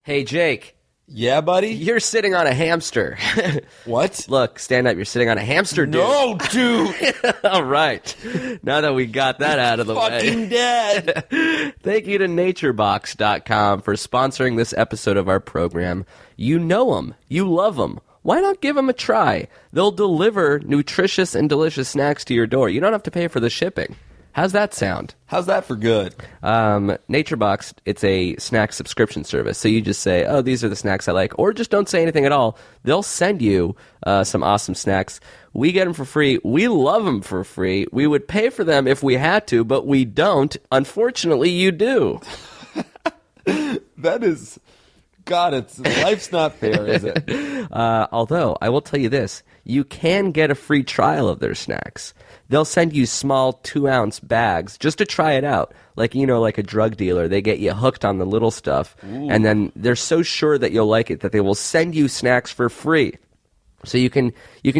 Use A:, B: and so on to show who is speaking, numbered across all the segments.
A: Hey, Jake.
B: Yeah, buddy?
A: You're sitting on a hamster.
B: What?
A: Look, stand up. You're sitting on a hamster, dude.
B: No, dude.
A: All right. Now that we got that out of the way.
B: Fucking dead.
A: Thank you to NatureBox.com for sponsoring this episode of our program. You know them. You love them. Why not give them a try? They'll deliver nutritious and delicious snacks to your door. You don't have to pay for the shipping. How's that sound?
B: How's that for good?
A: NatureBox, it's a snack subscription service. So you just say, oh, these are the snacks I like. Or just don't say anything at all. They'll send you some awesome snacks. We get them for free. We love them for free. We would pay for them if we had to, but we don't. Unfortunately, you do.
B: That is... God, life's not fair, is it?
A: Although, I will tell you this. You can get a free trial of their snacks. They'll send you small 2-ounce bags just to try it out. Like, you know, like a drug dealer. They get you hooked on the little stuff. Ooh. And then they're so sure that you'll like it that they will send you snacks for free. So you can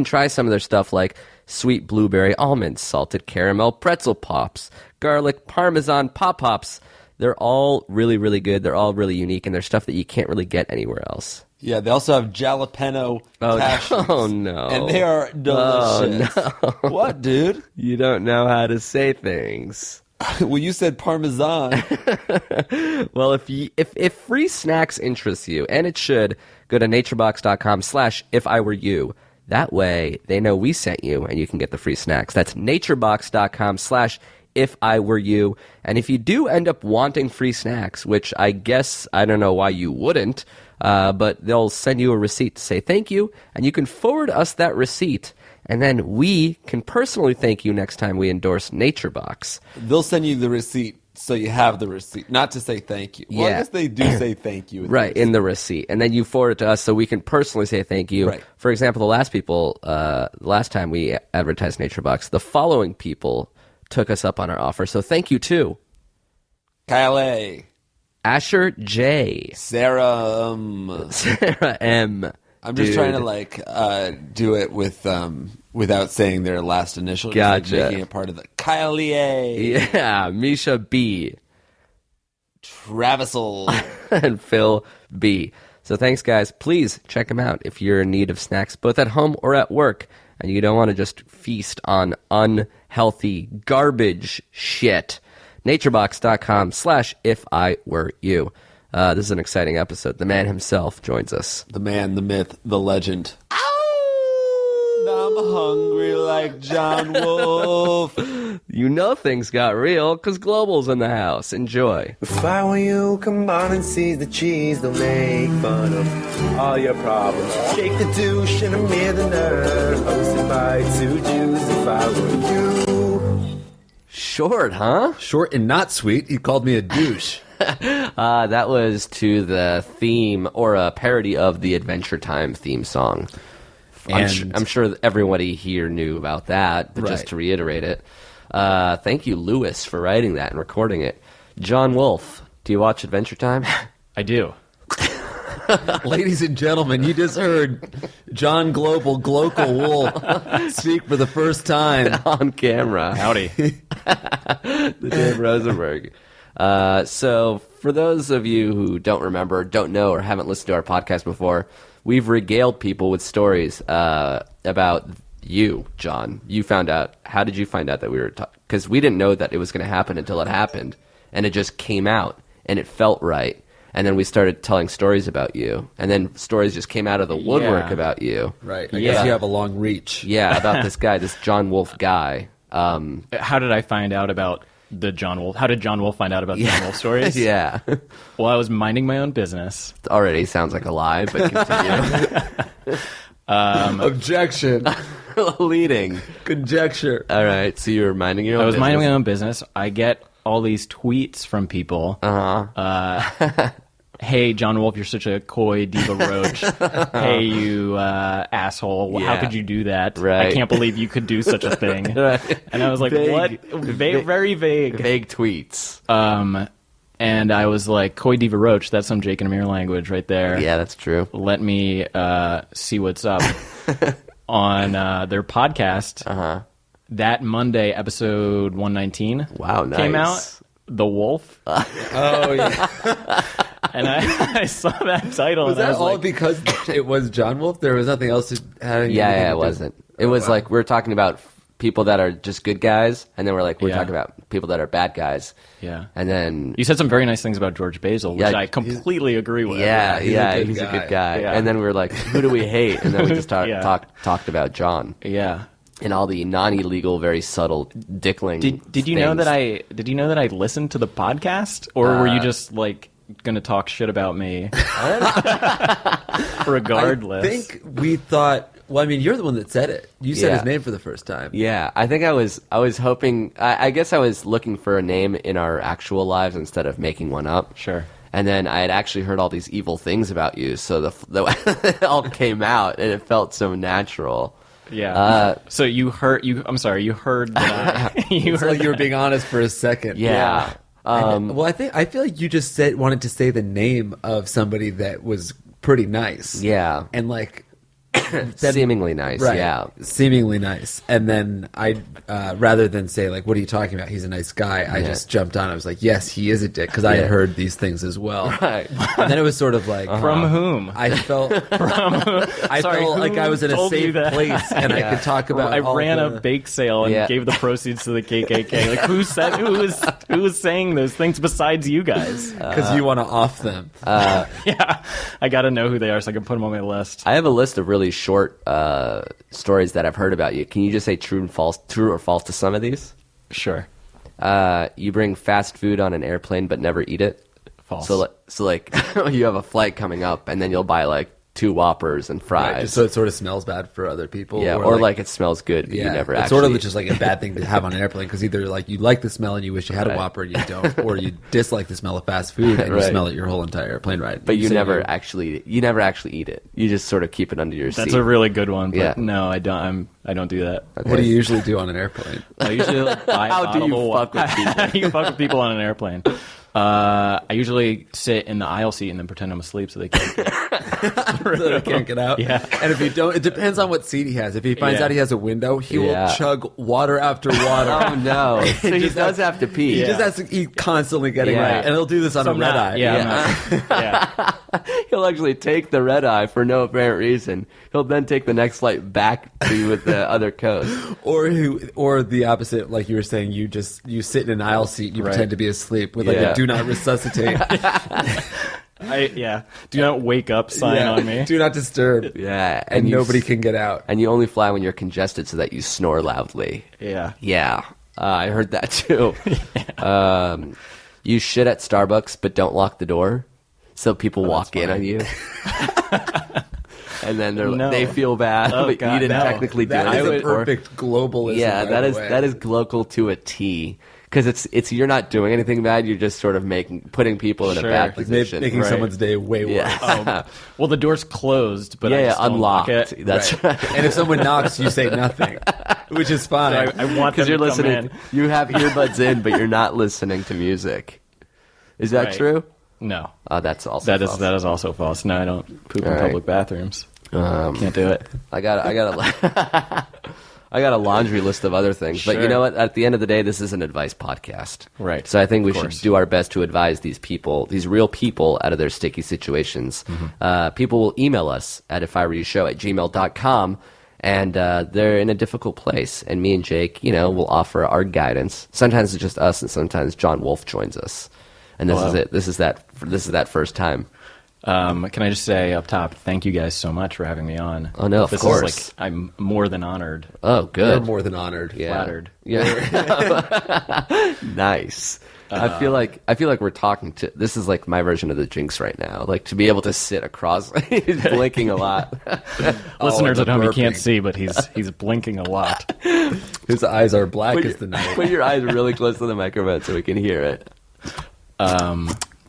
A: try some of their stuff like sweet blueberry almonds, salted caramel pretzel pops, garlic parmesan pop-pops. They're all really, really good. They're all really unique, and they're stuff that you can't really get anywhere else.
B: Yeah, they also have jalapeno cashews.
A: Oh, no.
B: And they are delicious.
A: Oh, no.
B: What, dude?
A: You don't know how to say things.
B: Well, you said parmesan.
A: Well, if free snacks interest you, and it should, go to naturebox.com/ifiwereyou. That way, they know we sent you, and you can get the free snacks. That's naturebox.com/ifiwereyou. And if you do end up wanting free snacks, which I guess I don't know why you wouldn't, but they'll send you a receipt to say thank you, and you can forward us that receipt, and then we can personally thank you next time we endorse NatureBox.
B: They'll send you the receipt so you have the receipt, not to say thank you. Well,
A: yeah.
B: I guess they do say thank you.
A: Right, in the receipt. And then you forward it to us so we can personally say thank you.
B: Right.
A: For example, the last time we advertised NatureBox, the following people took us up on our offer. So thank you to
B: Kyle A.
A: Asher J.
B: Sarah
A: M.
B: I'm just trying to do it with without saying their last initial.
A: Gotcha.
B: Like making it part of the Kyle A.
A: Yeah, Misha B.
B: Travisel.
A: And Phil B. So thanks, guys. Please check them out if you're in need of snacks, both at home or at work, and you don't want to just feast on unhealthy garbage shit. naturebox.com/ifiwereyou. This is an exciting episode. The man himself joins us.
B: The man, the myth, the legend. Ow! I'm hungry like Jon Wolf.
A: You know things got real because Global's in the house. Enjoy.
C: If I were you, come on and seize the cheese. They'll make fun of all your problems. Shake the douche and amir the nerve. Hosted by two Jews. If I were you.
A: Short, huh?
B: Short and not sweet. He called me a douche.
A: That was to the theme or a parody of the Adventure Time theme song. I'm sure everybody here knew about that, but just to reiterate it, thank you, Lewis, for writing that and recording it. Jon Wolf, do you watch Adventure Time?
D: I do.
B: Ladies and gentlemen, you just heard John Global Wolf speak for the first time.
A: On camera.
D: Howdy.
A: The Dave Rosenberg. So for those of you who don't remember, don't know, or haven't listened to our podcast before, we've regaled people with stories about you, John. You found out. How did you find out that we were talking? Because we didn't know that it was going to happen until it happened, and it just came out, and it felt right. And then we started telling stories about you, and then stories just came out of the woodwork about you.
B: Right. I guess you have a long reach.
A: Yeah, about this guy, this Jon Wolf guy.
D: How did I find out about the Jon Wolf? How did Jon Wolf find out about the Jon Wolf stories?
A: Yeah.
D: Well, I was minding my own business.
A: It already sounds like a lie, but continue.
B: Objection.
A: Leading.
B: Conjecture.
A: All right, so you were minding your own business.
D: I was minding my own business. I get all these tweets from people. Hey, Jon Wolf, you're such a coy diva roach. Hey, you asshole.
A: Yeah.
D: How could you do that?
A: Right.
D: I can't believe you could do such a thing.
A: Right.
D: And I was like, what? Very vague.
A: Vague tweets.
D: And I was like, coy diva roach, that's some Jake and Amir language right there.
A: Yeah, that's true.
D: Let me see what's up. On their podcast, that Monday, episode 119
A: Wow, nice.
D: came out. The Wolf.
B: Oh, yeah.
D: And I saw that title,
B: Was
D: and I
B: that
D: was
B: all
D: like,
B: because it was Jon Wolf? There was nothing else that had anything to
A: Yeah,
B: do
A: it
B: with
A: wasn't. It was like we were talking about people that are just good guys, and then we're
D: Yeah.
A: talking about people that are bad guys.
D: yeah.
A: And then
D: You said some very nice things about George Basil, which
A: Yeah,
D: I completely agree with.
A: he's a
B: good
A: good
B: guy.
A: guy.
D: Yeah.
A: And then we were like, who do we hate? And then we just
D: Yeah.
A: talked about John
D: Yeah.
A: and all the non-illegal, very subtle dickling.
D: Did you know
A: things.
D: that I listened to the podcast, or were you just like going to talk shit about me? Regardless.
B: I think we thought. Well, I mean, you're the one that said it. You said
A: Yeah.
B: his name for the first time.
A: Yeah, I think I was hoping. I guess I was looking for a name in our actual lives instead of making one up.
D: Sure.
A: And then I had actually heard all these evil things about you, so it all came out, and it felt so natural.
D: Yeah. So you heard I'm sorry. You heard that. You
B: It's
D: heard
B: like you were being honest for a second.
A: Yeah.
B: Well, I feel like you just wanted to say the name of somebody that was pretty nice.
A: Yeah.
B: And like
A: Seemingly nice.
B: right,
A: Yeah.
B: seemingly nice. And then I, rather than say like, "What are you talking about? He's a nice guy," I just jumped on. I was like, "Yes, he is a dick," because I had heard these things as well.
A: Right.
B: And then it was sort of like
D: From whom?
B: I felt I
D: Sorry,
B: felt like
D: who
B: I was in a
D: told you
B: safe
D: that?
B: place and I could talk about.
D: I
B: all
D: ran
B: the,
D: a bake sale and
A: Yeah.
D: gave the proceeds to the KKK. Like who was saying those things besides you guys?
B: because you want to off them.
D: Yeah, I got to know who they are so I can put them on my list.
A: I have a list of really short stories that I've heard about you. Can you just say true or false to some of these?
D: Sure.
A: You bring fast food on an airplane but never eat it.
D: False.
A: So like you have a flight coming up and then you'll buy like 2 Whoppers and fries.
B: Right, just so it sort of smells bad for other people.
A: Yeah, or like it smells good, but you never
B: it's
A: actually.
B: sort of just like a bad thing to have on an airplane because either like you like the smell and you wish you had a
A: Right.
B: Whopper and you don't, or you dislike the smell of fast food and you
A: Right.
B: smell it your whole entire airplane ride.
A: But you
B: So
A: never actually eat it. You just sort of keep it under your seat.
D: That's a really good one. But
A: Yeah.
D: no, I don't. I don't do that.
B: What do you usually do on an airplane?
D: I usually like, buy a
A: How do you
D: bottle of
A: fuck with people?
D: How do you fuck with people on an airplane? I usually sit in the aisle seat and then pretend I'm asleep so they can't get
B: So they can't get out.
D: Yeah.
B: And if you don't, it depends on what seat he has. If he finds
D: Yeah.
B: out he has a window, he
A: Yeah.
B: will chug water after water.
A: Oh no! So he
B: just
A: does have to pee.
B: He just has to. He's constantly getting
A: Yeah.
B: right, and he'll do this on
D: So
B: a
D: I'm
B: red
D: not-
B: eye.
D: Yeah, I'm not- yeah.
A: He'll actually take the red eye for no apparent reason. He'll then take the next flight back to be with the other coast.
B: Or the opposite, like you were saying, you sit in an aisle seat, and you
D: Right.
B: pretend to be asleep with like
A: Yeah.
B: a do not resuscitate.
D: Do not wake up sign
B: Yeah.
D: on me.
B: Do not disturb.
A: Yeah,
B: And
A: you
B: nobody
A: s-
B: can get out.
A: And you only fly when you're congested, so that you snore loudly.
D: Yeah.
A: Yeah, I heard that too. You shit at Starbucks, but don't lock the door, so people walk in on you. And then
D: No.
A: they feel bad,
D: Oh,
A: but
D: God,
A: you didn't
D: no.
A: technically do
B: That is
A: anything.
B: a perfect globalism.
A: Yeah,
B: by
A: that
B: the
A: is
B: way.
A: that is local to a T. Because it's you're not doing anything bad. You're just sort of putting people in a
D: Sure.
A: bad
D: Like
A: position.
B: making
D: Right.
B: someone's day way worse.
A: Yeah,
D: Well, the door's closed, but I
A: yeah,
D: just don't lock
A: unlocked.
D: it.
A: That's right.
B: And if someone knocks, you say nothing, which is fine.
D: So I want them
A: Because you're
D: to come
A: listening.
D: in.
A: You have earbuds in, but you're not listening to music. Is that
D: Right.
A: true?
D: No,
A: That's also false.
D: that is also false. No, I don't poop in
A: All right.
D: public bathrooms. Can't do it.
A: I got a laundry list of other things, but you
D: Sure.
A: know what? At the end of the day, this is an advice podcast,
D: Right.
A: So I think we
D: Of
A: should
D: course.
A: do our best to advise these people, these real people, out of their sticky situations. People will email us at ifirewreyou@gmail.com, and they're in a difficult place. And me and Jake, will offer our guidance. Sometimes it's just us, and sometimes Jon Wolf joins us. And this is it. This is that first time.
D: Can I just say up top, thank you guys so much for having me on.
A: Oh, no, of
D: This
A: course.
D: is I'm more than honored.
A: Oh, good.
B: You're more than honored.
A: Yeah.
D: Flattered.
A: Yeah. Nice. I feel like we're talking to. This is like my version of the Jinx right now. Like to be able to sit across. He's blinking a lot.
D: Listeners
B: the
D: at home, you can't
B: burping.
D: see, but he's blinking a lot.
B: His eyes are black
A: Put
B: as the night.
A: Put your eyes really close to the microphone so we can hear it.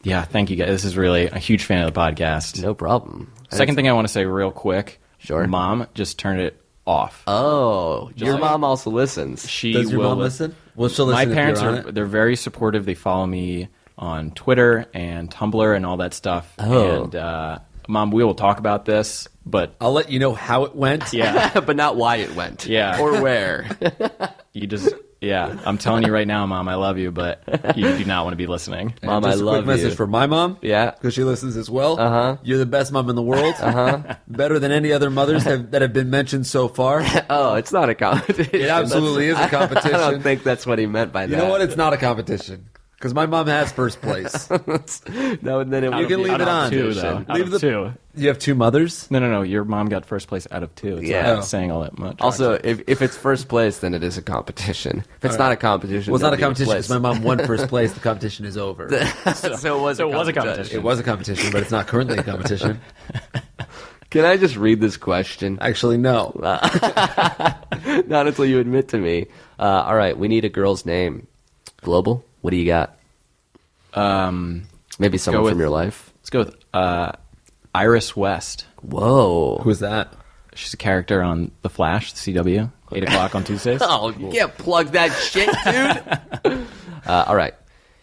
D: Yeah, thank you guys. This is really a huge fan of the podcast.
A: No problem.
D: Second thing I want to say real quick.
A: Sure.
D: Mom just turned it off.
A: Oh, your mom also listens.
D: She
B: Does your
D: will
B: mom listen? Well, she'll
D: My
B: listen.
D: parents
B: if you're on
D: they're very supportive. They follow me on Twitter and Tumblr and all that stuff.
A: Oh.
D: And Mom, we will talk about this, but
B: I'll let you know how it went.
D: yeah,
A: but not why it went.
D: Yeah.
A: Or where.
D: you just Yeah, I'm telling you right now, Mom, I love you, but you do not want to be listening.
A: Mom,
B: Just
A: I
B: a
A: love
B: quick message
A: you.
B: for my mom.
A: Yeah.
B: Because she listens as well. You're the best mom in the world. Better than any other mothers that have been mentioned so far.
A: Oh, it's not a competition.
B: It absolutely is a competition.
A: I don't think that's what he meant by that.
B: You know what? It's not a competition. Because my mom has first place.
A: No, then it
B: You can leave it on.
D: Two, though. Out
B: Leave
D: of two.
B: You have two mothers?
D: No. Your mom got first place out of two. It's
A: Yeah.
D: not saying all that much.
A: Also, if it's first place, then it is a competition. If it's not a competition,
B: Well, it's not a
A: nobody would
B: competition because
A: place.
B: my mom won first place. The competition is over.
A: So it was a competition.
B: It was a competition, but it's not currently a competition.
A: Can I just read this question?
B: Actually, no.
A: Not until you admit to me. All right, we need a girl's name. Global? What do you got? Maybe someone from your life.
D: Let's go with Iris West.
A: Whoa.
B: Who's that?
D: She's a character on The Flash, the CW, 8 o'clock on Tuesdays.
A: Oh, you can't plug that shit, dude. All right.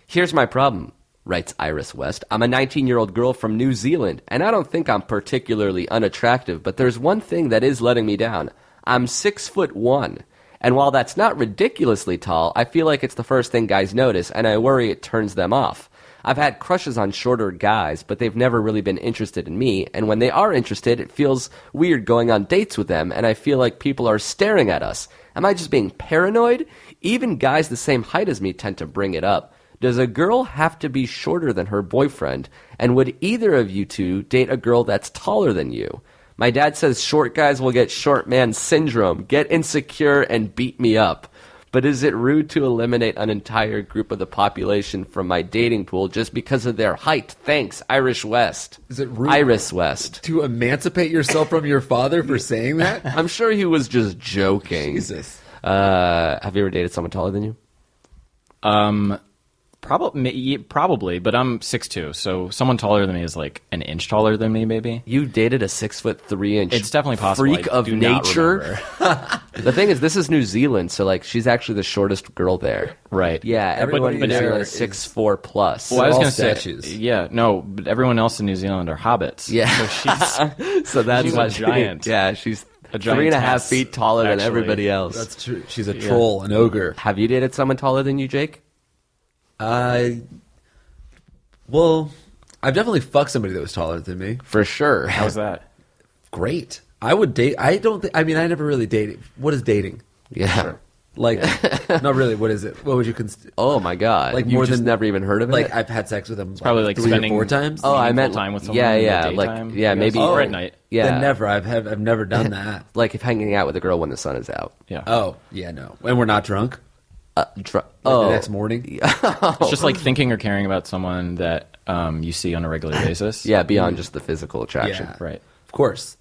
A: Here's my problem, writes Iris West. I'm a 19-year-old girl from New Zealand, and I don't think I'm particularly unattractive, but there's one thing that is letting me down. I'm 6'1". And while that's not ridiculously tall, I feel like it's the first thing guys notice, and I worry it turns them off. I've had crushes on shorter guys, but they've never really been interested in me, and when they are interested, it feels weird going on dates with them, and I feel like people are staring at us. Am I just being paranoid? Even guys the same height as me tend to bring it up. Does a girl have to be shorter than her boyfriend? And would either of you two date a girl that's taller than you? My dad says short guys will get short man syndrome, get insecure, and beat me up. But is it rude to eliminate an entire group of the population from my dating pool just because of their height? Thanks, Irish West.
B: Is it rude
A: Iris West.
B: to emancipate yourself from your father for saying that?
A: I'm sure he was just joking.
B: Jesus.
A: Have you ever dated someone taller than you?
D: Probably, but I'm 6'2", so someone taller than me is like an inch taller than me, maybe.
A: You dated a 6'3"
D: It's definitely possible.
A: freak
D: I
A: of
D: do not
A: nature.
D: remember.
A: The thing is, this is New Zealand, so like she's actually the shortest girl there.
D: Right.
A: Yeah, everyone in New
B: there
A: Zealand is
B: is-
A: 6'4" plus.
D: Well, I was
B: all
D: going to say,
B: statues.
D: yeah, no, but everyone else in New Zealand are hobbits.
A: Yeah.
D: So she's
A: So that's
D: She's
A: why
D: a giant.
A: Yeah, she's
D: A giant
A: 3.5
D: test,
A: feet taller than
D: actually.
A: everybody else.
B: That's true. She's a troll, an ogre.
A: Have you dated someone taller than you, Jake?
B: Well, I've definitely fucked somebody that was taller than me.
A: For sure.
D: how's that?
B: Great. I would date. I don't think. I mean, I never really dated. What is dating?
A: Yeah.
B: Like, not really. What is it? What would you consider?
A: Oh my god.
B: Like,
A: You've
B: more
A: just
B: than-
A: never even heard of it?
B: Like, I've had sex with them.
D: Probably like
B: 3
D: spending
B: or 4 times.
A: Oh, I
D: meaningful
A: meant
D: time with someone
A: yeah,
D: in the
A: yeah, like
D: daytime,
A: yeah,
D: I guess,
A: maybe
D: or at night.
A: Yeah,
B: Then never. I've never done that.
A: like if hanging out with a girl when the sun is out.
D: Yeah.
B: Oh, yeah, no. When we're not drunk.
A: The
B: The next morning.
D: It's just like thinking or caring about someone that you see on a regular basis.
A: yeah, beyond just the physical attraction.
B: Yeah.
D: Right.
B: Of course.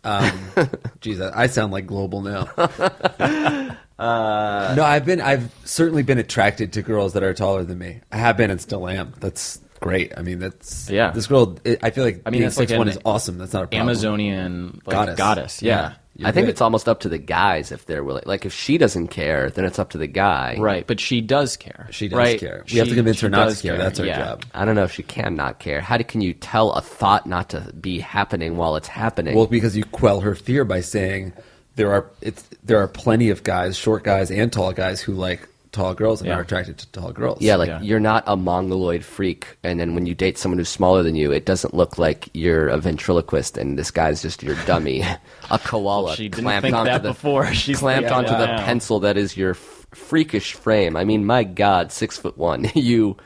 B: Geez, I sound like global now. No, I've certainly been attracted to girls that are taller than me. I have been and still am. That's great. I mean, that's
D: Yeah.
B: This girl, I feel like being
D: that's like
B: 6'1"
D: an
B: is awesome. That's not a problem.
D: Amazonian like,
B: Goddess.
D: Yeah.
B: You're
A: I think
B: good.
A: it's almost up to the guys if they're willing. Like if she doesn't care, then it's up to the guy.
D: Right. But she does care.
B: She does
D: right?
B: care. We have to convince her
D: she
B: not to
D: does
B: care. That's our
D: yeah.
B: job.
A: I don't know if she can not care. Can you tell a thought not to be happening while it's happening?
B: Well, because you quell her fear by saying there are plenty of guys, short guys and tall guys, who like tall girls and
D: Yeah.
B: are attracted to tall girls.
A: yeah, like
D: Yeah.
A: you're not a mongoloid freak, and then when you date someone who's smaller than you, it doesn't look like you're a ventriloquist and this guy's just your dummy, a koala
D: She didn't
A: clamped
D: think
A: onto
D: that
A: the
D: before. She's
A: clamped
D: thinking
A: onto
D: it
A: the
D: now.
A: pencil that is your freakish frame. I mean, my God, 6'1", you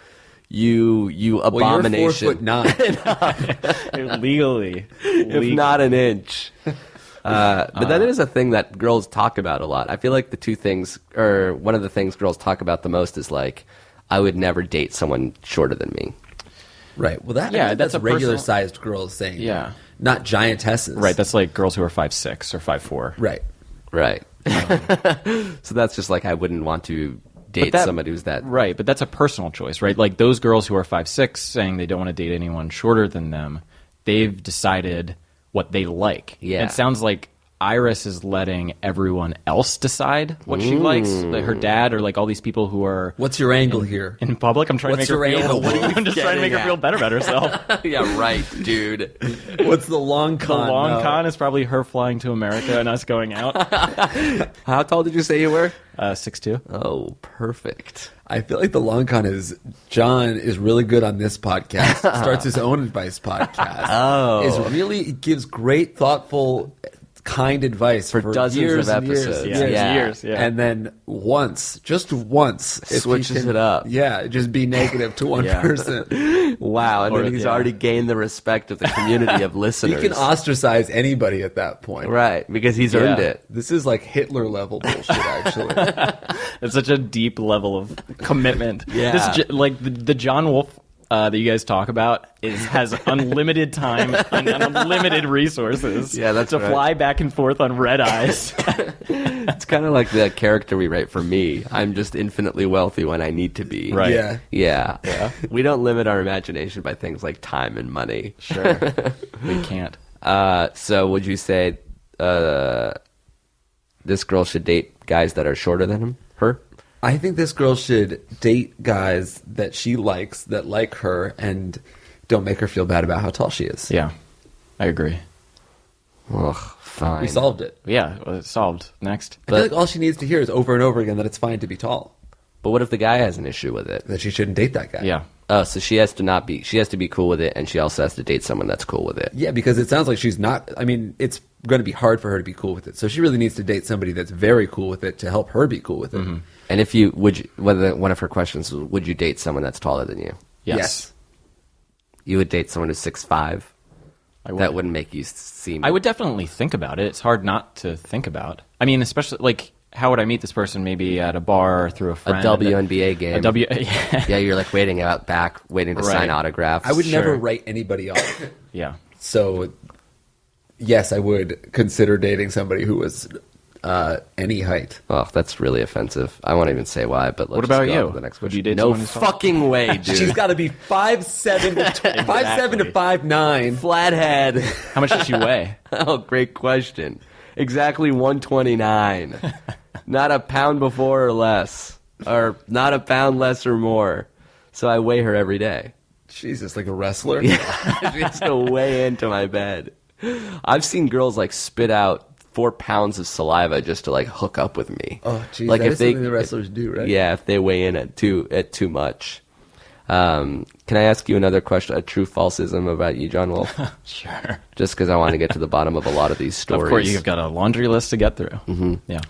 B: Well, you're
A: abomination.
B: 4'9".
D: Legally.
A: If not an inch. But that is a thing that girls talk about a lot. I feel like the two things, or one of the things girls talk about the most is like, I would never date someone shorter than me.
B: Right. Well,
D: Yeah,
B: that's
D: that's a
B: regular
D: personal-
B: sized girls saying.
D: Yeah.
B: Not giantesses.
D: Right. That's like girls who are 5'6" or 5'4".
B: right.
A: Right. So that's just like, I wouldn't want to date somebody who's that.
D: Right, but that's a personal choice, right? Like those girls who are 5'6", saying they don't want to date anyone shorter than them, they've decided what they like.
A: Yeah.
D: And it sounds like Iris is letting everyone else decide what she likes. Like her dad or like all these people who are
B: What's your angle here?
D: in public. I'm trying
B: What's
D: to make her
B: your
D: feel.
B: angle? What are you
D: I'm just trying to make her feel better about herself.
A: Yeah, right, dude.
B: What's the long
D: The
B: con?
D: long con is probably her flying to America and us going out.
A: How tall did you say you were?
D: 6'2".
A: Oh, perfect.
B: I feel like the long con is John is really good on this podcast. Starts his own advice podcast. He gives great, thoughtful, kind advice for
A: dozens
B: years
A: of
B: and years.
A: episodes.
D: Years.
B: And then just once, if
A: Switches
B: he
A: it up.
B: Yeah, just be negative to one person.
A: Wow, and
D: Or-
A: then he's
D: yeah.
A: already gained the respect of the community of
B: He
A: listeners.
B: can ostracize anybody at that point.
A: Right, because he's earned
D: Yeah.
A: it.
B: This is like Hitler level bullshit, actually.
D: It's such a deep level of commitment.
A: Yeah.
D: This, like the Jon Wolf that you guys talk about has unlimited time and unlimited resources.
A: Yeah, that's
D: to
A: right.
D: fly back and forth on red eyes.
A: It's kind of like the character we write for me. I'm just infinitely wealthy when I need to be.
D: Right.
B: Yeah.
A: Yeah. We don't limit our imagination by things like time and money.
D: Sure, we can't.
A: So would you say this girl should date guys that are shorter than her?
B: I think this girl should date guys that she likes, that like her, and don't make her feel bad about how tall she is.
D: Yeah, I agree.
A: Ugh, fine.
B: We solved it.
D: Yeah, well, it's solved. Next.
B: I feel like all she needs to hear is over and over again that it's fine to be tall.
A: But what if the guy has an issue with it?
B: That she shouldn't date that guy.
D: Yeah.
A: Oh, so she has to be cool with it, and she also has to date someone that's cool with it.
B: Yeah, because it sounds like she's not. I mean, it's going to be hard for her to be cool with it. So she really needs to date somebody that's very cool with it to help her be cool with it.
D: Mm-hmm.
A: And one of her questions was, would you date someone that's taller than you?
D: Yes.
A: You would date someone who's 6'5"?
D: I would.
A: That wouldn't make you seem...
D: I would definitely think about it. It's hard not to think about. I mean, especially like, how would I meet this person? Maybe at a bar or through a friend.
A: WNBA game.
D: Yeah.
A: Yeah, you're like waiting out back, waiting to sign
D: Right.
A: autographs.
B: I would never
D: Sure.
B: write anybody off.
D: Yeah.
B: So, yes, I would consider dating somebody who was any height.
A: Oh, that's really offensive. I won't even say why, but let's
D: What about
A: just go on
D: you?
A: to the next
D: Would
A: question.
D: you date
A: No
D: someone who's taller?
A: fucking way, dude.
B: She's got to be 5'7" to 5'7" to 5'9".
A: Flathead.
D: How much does she weigh?
A: Oh, great question. Exactly 129. Not a pound before or less. Or not a pound less or more. So I weigh her every day.
B: Jesus, like a wrestler.
A: She has to weigh into my bed. I've seen girls like spit out 4 pounds of saliva just to like hook up with me.
B: Oh, geez,
A: like
B: that
A: if
B: is
A: they,
B: something the wrestlers do, right?
A: Yeah, if they weigh in at too much. Can I ask you another question, a true falsism about you, Jon Wolf?
D: Sure.
A: Just because I want to get to the bottom of a lot of these stories.
D: Of course, you've got a laundry list to get through. Mm-hmm. Yeah.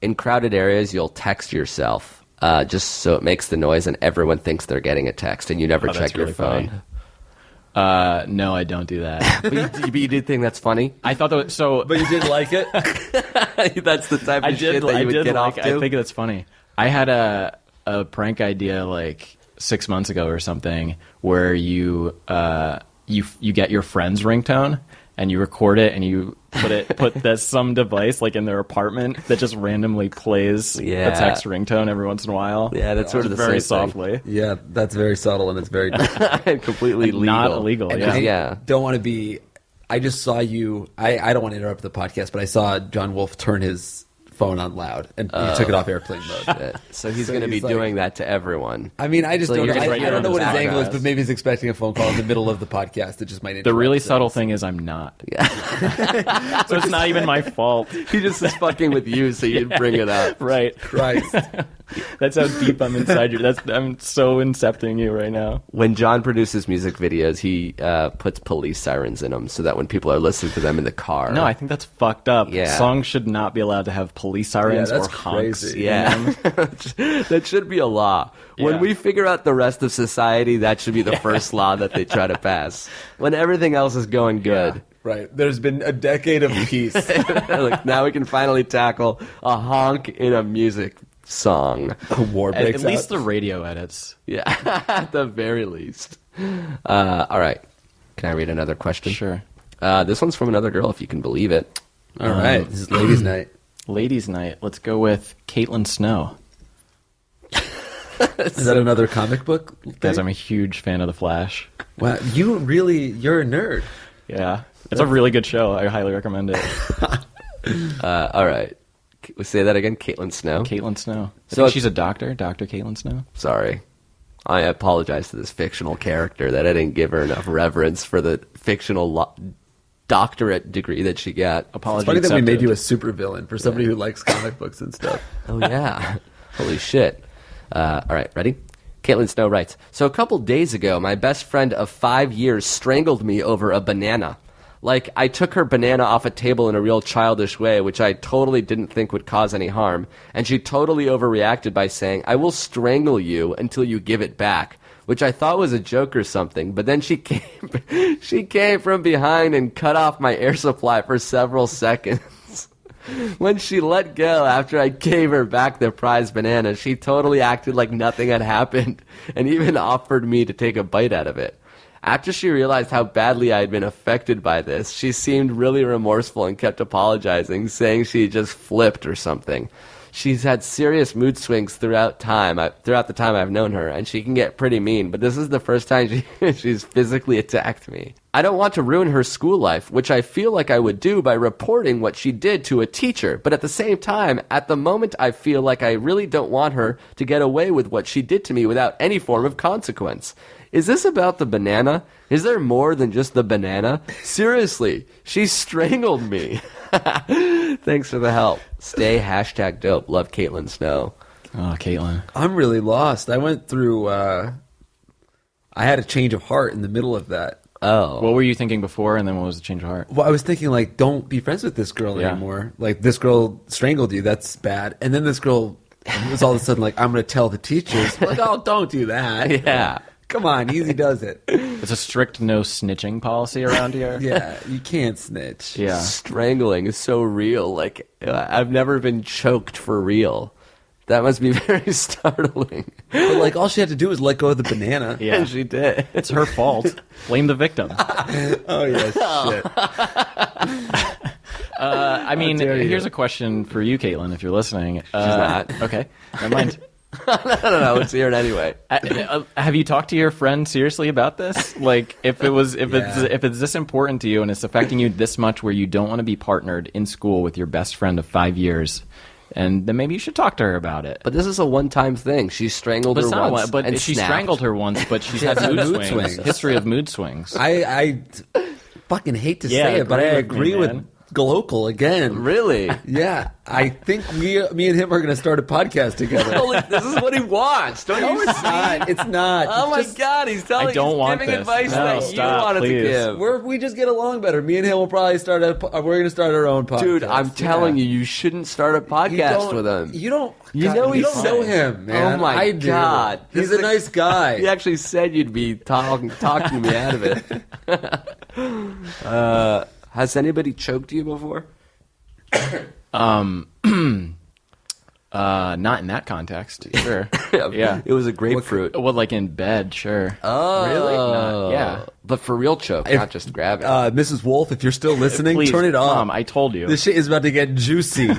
A: In crowded areas, you'll text yourself just so it makes the noise and everyone thinks they're getting a text and you never
D: Oh,
A: check
D: that's
A: your
D: really
A: phone.
D: funny. No, I don't do that.
A: But you did think that's funny?
D: I thought that so.
B: But you didn't like it?
A: That's the type of
D: I
A: shit
D: did.
A: that
D: I
A: you would
D: did
A: get
D: like.
A: off to?
D: I think that's funny. I had a prank idea like 6 months ago or something where you get your friend's ringtone and you record it and you put some device like in their apartment that just randomly plays
A: Yeah.
D: a text ringtone every once in a while.
A: Yeah, that's sort of the
D: very
A: same thing.
D: softly.
B: Yeah, that's very subtle and it's very
A: Completely legal.
D: Not illegal.
B: And
D: Yeah.
B: I
A: Yeah.
B: don't want to be. I just saw you. I don't want to interrupt the podcast, but I saw Jon Wolf turn his phone on loud and he took it off airplane mode.
A: So he's
B: So
A: going to be
B: he's like-
A: doing that to everyone.
B: I mean, I just
A: So
B: don't.
A: you're
B: I,
A: just
B: I
A: right
B: don't know
A: on
B: what
A: the
B: his angle is,
D: podcast.
B: but maybe he's expecting a phone call in the middle of the podcast that just might.
D: The really
B: interrupt
D: subtle
B: things.
D: thing is I'm not. So it's not even my fault.
A: He just is fucking with you so you'd bring it up.
D: Right.
B: Christ.
D: That's how deep I'm inside you. I'm so incepting you right now.
A: When John produces music videos, he puts police sirens in them so that when people are listening to them in the car.
D: No, I think that's fucked up.
A: Yeah.
D: Songs should not be allowed to have police sirens
B: Yeah, that's
D: or honks.
B: crazy.
A: Yeah. That should be a law. When
D: Yeah.
A: we figure out the rest of society, that should be the first law that they try to pass. When everything else is going good.
B: Right. There's been a decade of peace.
A: Like, now we can finally tackle a honk in a music song.
B: A war
D: At
B: breaks
D: least
B: out.
D: the radio edits.
A: Yeah, at the very least. All right. Can I read another question?
D: Sure.
A: This one's from another girl, if you can believe it.
B: All right. This is ladies' night.
D: Ladies' night. Let's go with Caitlin Snow.
B: Is that another comic book?
D: Guys,
B: thing?
D: I'm a huge fan of The Flash.
B: Wow, you're a nerd.
D: Yeah. It's a really good show. I highly recommend it.
A: All right. Say that again. Caitlin Snow.
D: Caitlin Snow. I
A: So
D: think she's a doctor. Dr. Caitlin Snow.
A: Sorry. I apologize to this fictional character that I didn't give her enough reverence for the fictional doctorate degree that she got.
D: Apology
B: It's funny that we
D: accepted.
B: made you a supervillain for somebody who likes comic books and stuff.
A: Oh, yeah. Holy shit. All right, ready? Caitlin Snow writes, so a couple days ago, my best friend of 5 years strangled me over a banana. Like, I took her banana off a table in a real childish way, which I totally didn't think would cause any harm, and she totally overreacted by saying, I will strangle you until you give it back, which I thought was a joke or something, but then she came from behind and cut off my air supply for several seconds. When she let go after I gave her back the prized banana, she totally acted like nothing had happened and even offered me to take a bite out of it. After she realized how badly I had been affected by this, she seemed really remorseful and kept apologizing, saying she just flipped or something. She's had serious mood swings throughout the time I've known her, and she can get pretty mean, but this is the first time she's physically attacked me. I don't want to ruin her school life, which I feel like I would do by reporting what she did to a teacher, but at the same time, at the moment I feel like I really don't want her to get away with what she did to me without any form of consequence. Is this about the banana? Is there more than just the banana? Seriously, she strangled me. Thanks for the help. Stay #dope. Love, Caitlin Snow.
D: Oh, Caitlin.
B: I'm really lost. I went through. I had a change of heart in the middle of that.
A: Oh.
D: What were you thinking before, and then what was the change of heart?
B: Well, I was thinking, like, don't be friends with this girl
D: Yeah.
B: anymore. Like, this girl strangled you. That's bad. And then this girl was all of a sudden like, I'm going to tell the teachers. Like, oh, don't do that.
A: Yeah.
B: Come on, easy does it.
D: It's a strict no snitching policy around here.
B: Yeah, you can't snitch.
D: Yeah.
A: Strangling is so real. Like, I've never been choked for real. That must be very startling.
B: But, like, all she had to do was let go of the banana.
D: Yeah.
A: And she did.
D: It's her fault. Blame the victim.
B: Oh, yeah, shit.
D: I mean,
B: dare you.
D: here's a question for you, Caitlin, if you're listening. She's
A: not.
D: Okay, never mind.
A: I don't know. Let's hear it anyway.
D: Have you talked to your friend seriously about this? Like, if it's this important to you and it's affecting you this much, where you don't want to be partnered in school with your best friend of 5 years, and then maybe you should talk to her about it.
A: But this is a one-time thing. She strangled her once
D: But
A: and
D: she
A: snapped.
D: strangled her once, but she's had mood swings. History of mood swings.
B: I fucking hate to
D: Yeah,
B: say it, but I
D: agree with me,
B: agree with
D: man.
B: Global again.
A: Really?
B: Yeah, I think me and him are going to start a podcast together.
A: Holy, this is what he wants. Don't you
B: It's
A: see?
B: not. It's not.
A: Oh my
B: It's just-
A: God, he's telling.
D: I don't
A: he's
D: want
A: giving
D: this.
A: advice
D: No,
A: that
D: stop,
A: you wanted
D: please.
A: to give.
B: We just get along better. Me and him will probably start. We're going to start our own podcast.
A: Dude, I'm telling you shouldn't start a podcast with him.
B: You don't.
A: You
B: God,
A: know
B: you
A: he's
B: don't know
A: fine.
B: him, man.
A: Oh my
B: I do.
A: God.
B: He's
A: This
B: a
A: is
B: nice guy.
A: He actually said you'd be talking me out of it. Has anybody choked you before?
D: Not in that context. Sure. Yeah.
A: It was a grapefruit.
D: Well, like in bed, sure.
A: Oh,
D: Really? Not- yeah.
A: But for real choke, not just grabbing.
B: Mrs. Wolf, if you're still listening,
D: Please,
B: turn it off.
D: Mom, I told you.
B: This shit is about to get juicy.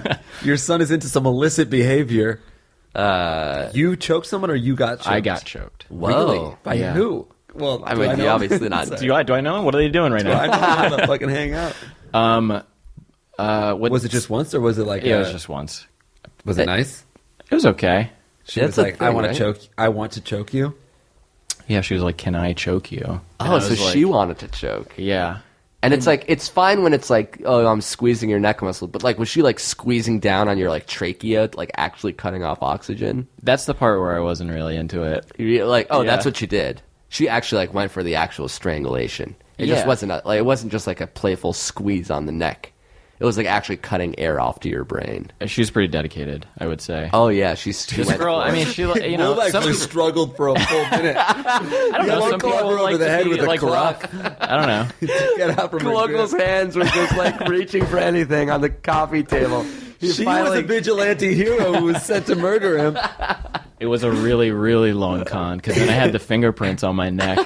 B: Your son is into some illicit behavior. You choked someone or you got choked?
D: I got choked.
A: Whoa.
B: Really? By
D: Yeah.
B: who? Well,
A: I
B: do
A: mean,
B: know?
A: obviously not.
B: Sorry.
D: Do I know? What are they doing right
B: I
D: now?
B: know how to fucking hang out.
D: What
B: Was it just once or was it like?
D: Yeah, it was just once.
B: Was it nice?
D: It was okay.
B: She
A: That's
B: was
A: a
B: like,
A: thing,
B: "I want
A: right?
B: to choke. I want to choke you."
D: Yeah, she was like, "Can I choke you?" And
A: Oh,
D: I
A: so
D: was like,
A: she wanted to choke.
D: Yeah.
A: And it's like, it's fine when it's like, oh, I'm squeezing your neck muscle. But like, was she like squeezing down on your like trachea, like actually cutting off oxygen?
D: That's the part where I wasn't really into it.
A: You're like, oh,
D: Yeah.
A: that's what she did. She actually like went for the actual strangulation. It just
D: Yeah.
A: wasn't like it wasn't just like a playful squeeze on the neck. It was like actually cutting air off to your brain.
D: She was pretty dedicated, I would say.
A: Oh yeah, she
D: This
A: went
D: girl,
A: for
D: I
A: it.
D: mean, she, you know,
B: Wolf
D: some
B: actually
D: people,
B: struggled for a full minute.
D: I don't know,
B: one
D: some
B: called
D: people
B: her over
D: like
B: the
D: to
B: head
D: be,
B: with a
D: like,
B: carafe.
D: rough. I don't know.
B: Get out from her
A: Colloquial's
B: grip.
A: hands were just like reaching for anything on the coffee table. He
B: She
A: finally-
B: was a vigilante hero who was set to murder him.
D: It was a really, really long con, because then I had the fingerprints on my neck,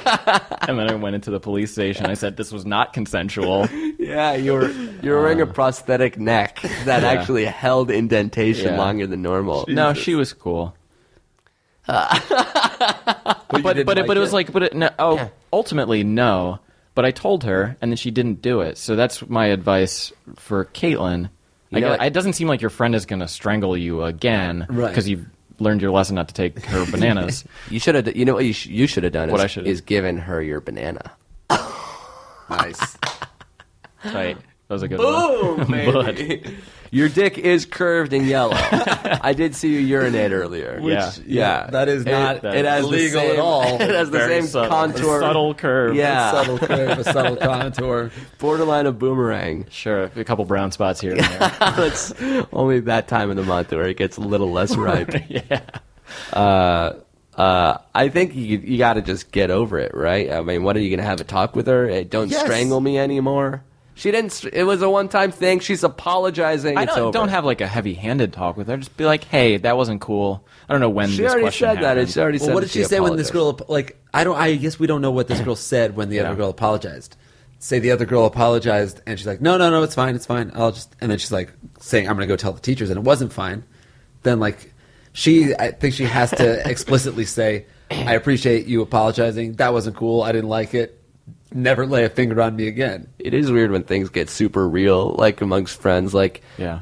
D: and then I went into the police station. I said this was not consensual.
A: Yeah, you're wearing a prosthetic neck that
D: Yeah.
A: actually held indentation
D: Yeah.
A: longer than normal.
D: No, she was cool.
B: But
D: But it was like, ultimately no. But I told her, and then she didn't do it. So that's my advice for Caitlin. It doesn't seem like your friend is going to strangle you again because you've learned your lesson not to take her bananas.
A: You should have. You know what you should have done is given her your banana.
B: Nice.
D: Tight. That was a good
A: Boom,
D: one.
A: baby. Your dick is curved and yellow. I did see you urinate earlier.
D: Yeah.
B: That is not
A: it has
B: illegal
A: the same,
B: at all.
A: It has the
D: Very
A: same
D: subtle.
A: contour.
D: A subtle curve.
A: Yeah.
B: A subtle curve, a subtle contour.
A: Borderline of boomerang.
D: Sure, a couple brown spots here and there.
A: It's only that time of the month where it gets a little less ripe.
D: Yeah.
A: I think you got to just get over it, right? I mean, what are you going to have a talk with her? Don't strangle me anymore. She didn't. It was a one-time thing. She's apologizing.
D: Don't have like a heavy-handed talk with her. Just be like, "Hey, that wasn't cool. I don't know when
A: She
D: this
A: already
D: question
A: said that.
D: happened."
A: She already said.
B: What did she say when this girl? I guess we don't know what this girl said when the other
D: Yeah.
B: girl apologized. Say the other girl apologized, and she's like, "No, it's fine, it's fine. I'll just." And then she's like saying, "I'm going to go tell the teachers," and it wasn't fine. Then I think she has to explicitly say, "I appreciate you apologizing. That wasn't cool. I didn't like it. Never lay a finger on me again."
A: It is weird when things get super real, like amongst friends. I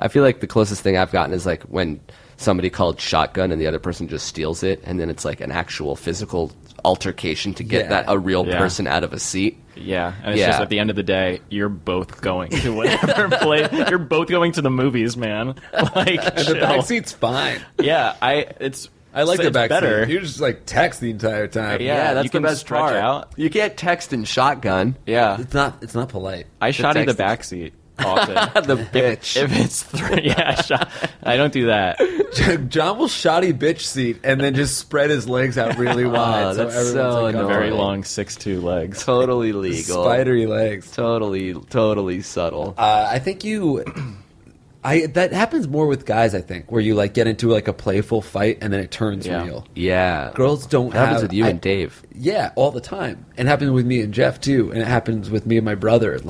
A: feel like the closest thing I've gotten is like when somebody called shotgun and the other person just steals it, and then it's like an actual physical altercation to get a real person out of a seat.
D: Yeah, and it's just at the end of the day, you're both going to whatever place. You're both going to the movies, man. Like,
B: And the back seat's fine.
D: Yeah, I
B: like the back
D: better.
B: seat. You just text the entire time.
D: Yeah,
A: that's
D: you
A: the
D: can
A: best
D: stretch
A: part.
D: out.
A: You can't text and shotgun.
D: Yeah,
B: It's not polite.
D: I shoddy the
A: text-
D: back seat often.
A: The bitch.
D: If it's I don't do that.
B: John will shoddy bitch seat and then just spread his legs out really wide.
A: that's
B: everyone's
A: so
B: like,
A: annoying.
D: Very long 6'2" legs.
A: Totally legal.
B: spidery legs.
A: Totally subtle.
B: I think that happens more with guys, I think, where you get into a playful fight and then it turns real.
A: Yeah.
B: Girls don't
A: That happens with you and Dave.
B: Yeah, all the time. And it happens with me and Jeff too, and it happens with me and my brother.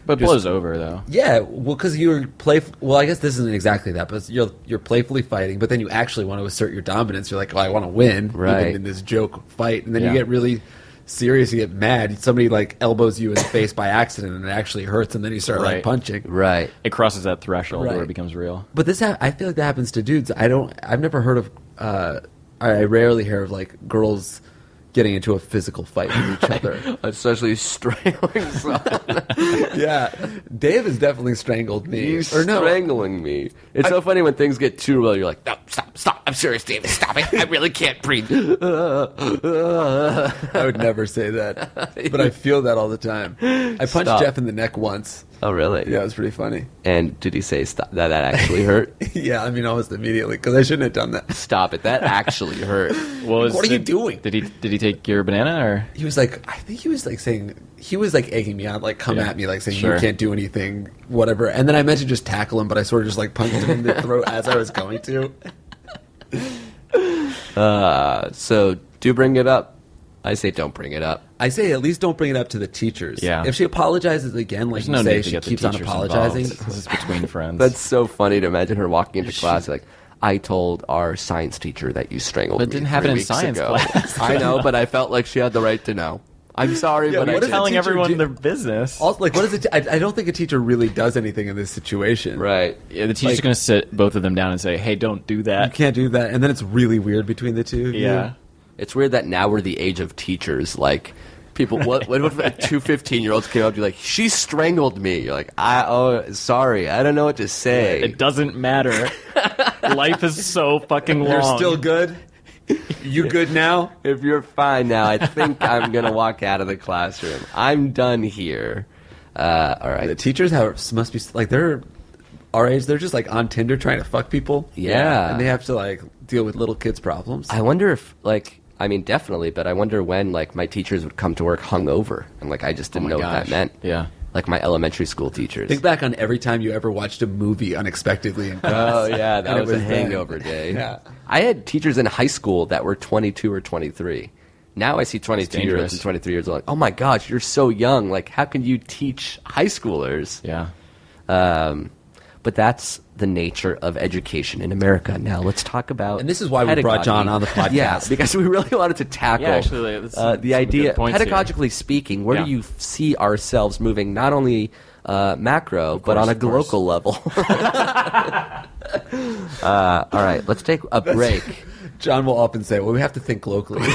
D: But it blows over, though.
B: Yeah, well, because you're playful. Well, I guess this isn't exactly that, but you're playfully fighting, but then you actually want to assert your dominance. You're like, "Oh, I want to win,"
A: right?
B: Even in this joke fight, and then you get really serious. You get mad. Somebody elbows you in the face by accident, and it actually hurts, and then you start punching.
A: Right.
D: It crosses that threshold where it becomes real.
B: But I feel like that happens to dudes. I've never heard of. I rarely hear of
A: girls
B: getting into a physical fight with each other.
A: Especially strangling someone.
B: Yeah, Dave has definitely strangled me.
A: You strangling me. It's so funny when things get too real. You're like, no, stop. I'm serious, David. Stop it. I really can't breathe.
B: I would never say that, but I feel that all the time. I punched Jeff in the neck once.
A: Oh, really?
B: Yeah, it was pretty funny.
A: And did he say stop? That actually hurt?
B: Yeah, almost immediately, because I shouldn't have done that.
A: Stop it. That actually hurt.
B: What are you doing?
D: Did he take your banana, or
B: he was I think he was saying, he was egging me on, come at me, saying you can't do anything, whatever. And then I meant to just tackle him, but I sort of just punched him in the throat as I was going to.
A: So do bring it up. I say don't bring it up.
B: I say at least don't bring it up to the teachers.
D: Yeah.
B: If she apologizes again,
D: there's
B: you
D: no
B: say,
D: need to
B: she
D: get the
B: keeps on
D: teachers
B: apologizing.
D: involved. This is between friends.
A: That's so funny to imagine her walking into class I told our science teacher that you strangled
D: But it
A: me
D: didn't happen
A: 3
D: in
A: weeks
D: science
A: ago.
D: class.
A: I know, but I felt like she had the right to know. I'm sorry,
B: Yeah,
A: but
B: what
A: I
B: is
A: did.
D: telling
B: teacher
D: everyone
B: do?
D: their business.
B: Also, what is it? I don't think a teacher really does anything in this situation.
A: Right.
D: Yeah, the teacher's going to sit both of them down and say, "Hey, don't do
B: You
D: that."
B: can't do that, and then it's really weird between the two of you.
D: Yeah.
A: It's weird that now we're the age of teachers. People, what if 2 15-year-olds came up to you she strangled me? You're like, sorry, I don't know what to say.
D: It doesn't matter. Life is so fucking long.
B: You're still good? You good now?
A: If you're fine now, I think I'm going to walk out of the classroom. I'm done here. All right.
B: The teachers must be they're our age. They're just on Tinder trying to fuck people.
A: Yeah.
B: And they have to deal with little kids' problems.
A: I wonder if definitely, but I wonder when my teachers would come to work hungover and I just didn't know what that meant.
D: Yeah.
A: My elementary school teachers.
B: Think back on every time you ever watched a movie unexpectedly in class.
A: Oh yeah, that
B: And
A: was
B: it
A: a
B: was
A: hangover day.
B: Yeah.
A: I had teachers in high school that were 22 or 23. Now I see 22-year-olds and 23 years old. Oh my gosh, you're so young. How can you teach high schoolers?
D: Yeah.
A: But that's the nature of education in America. Now let's talk about
B: And this is why we brought John on the podcast.
A: Yeah, because we really wanted to tackle the idea, pedagogically speaking, where do you see ourselves moving, not only macro, but on a local level? All right, let's take a break.
B: John will often say, well, we have to think locally.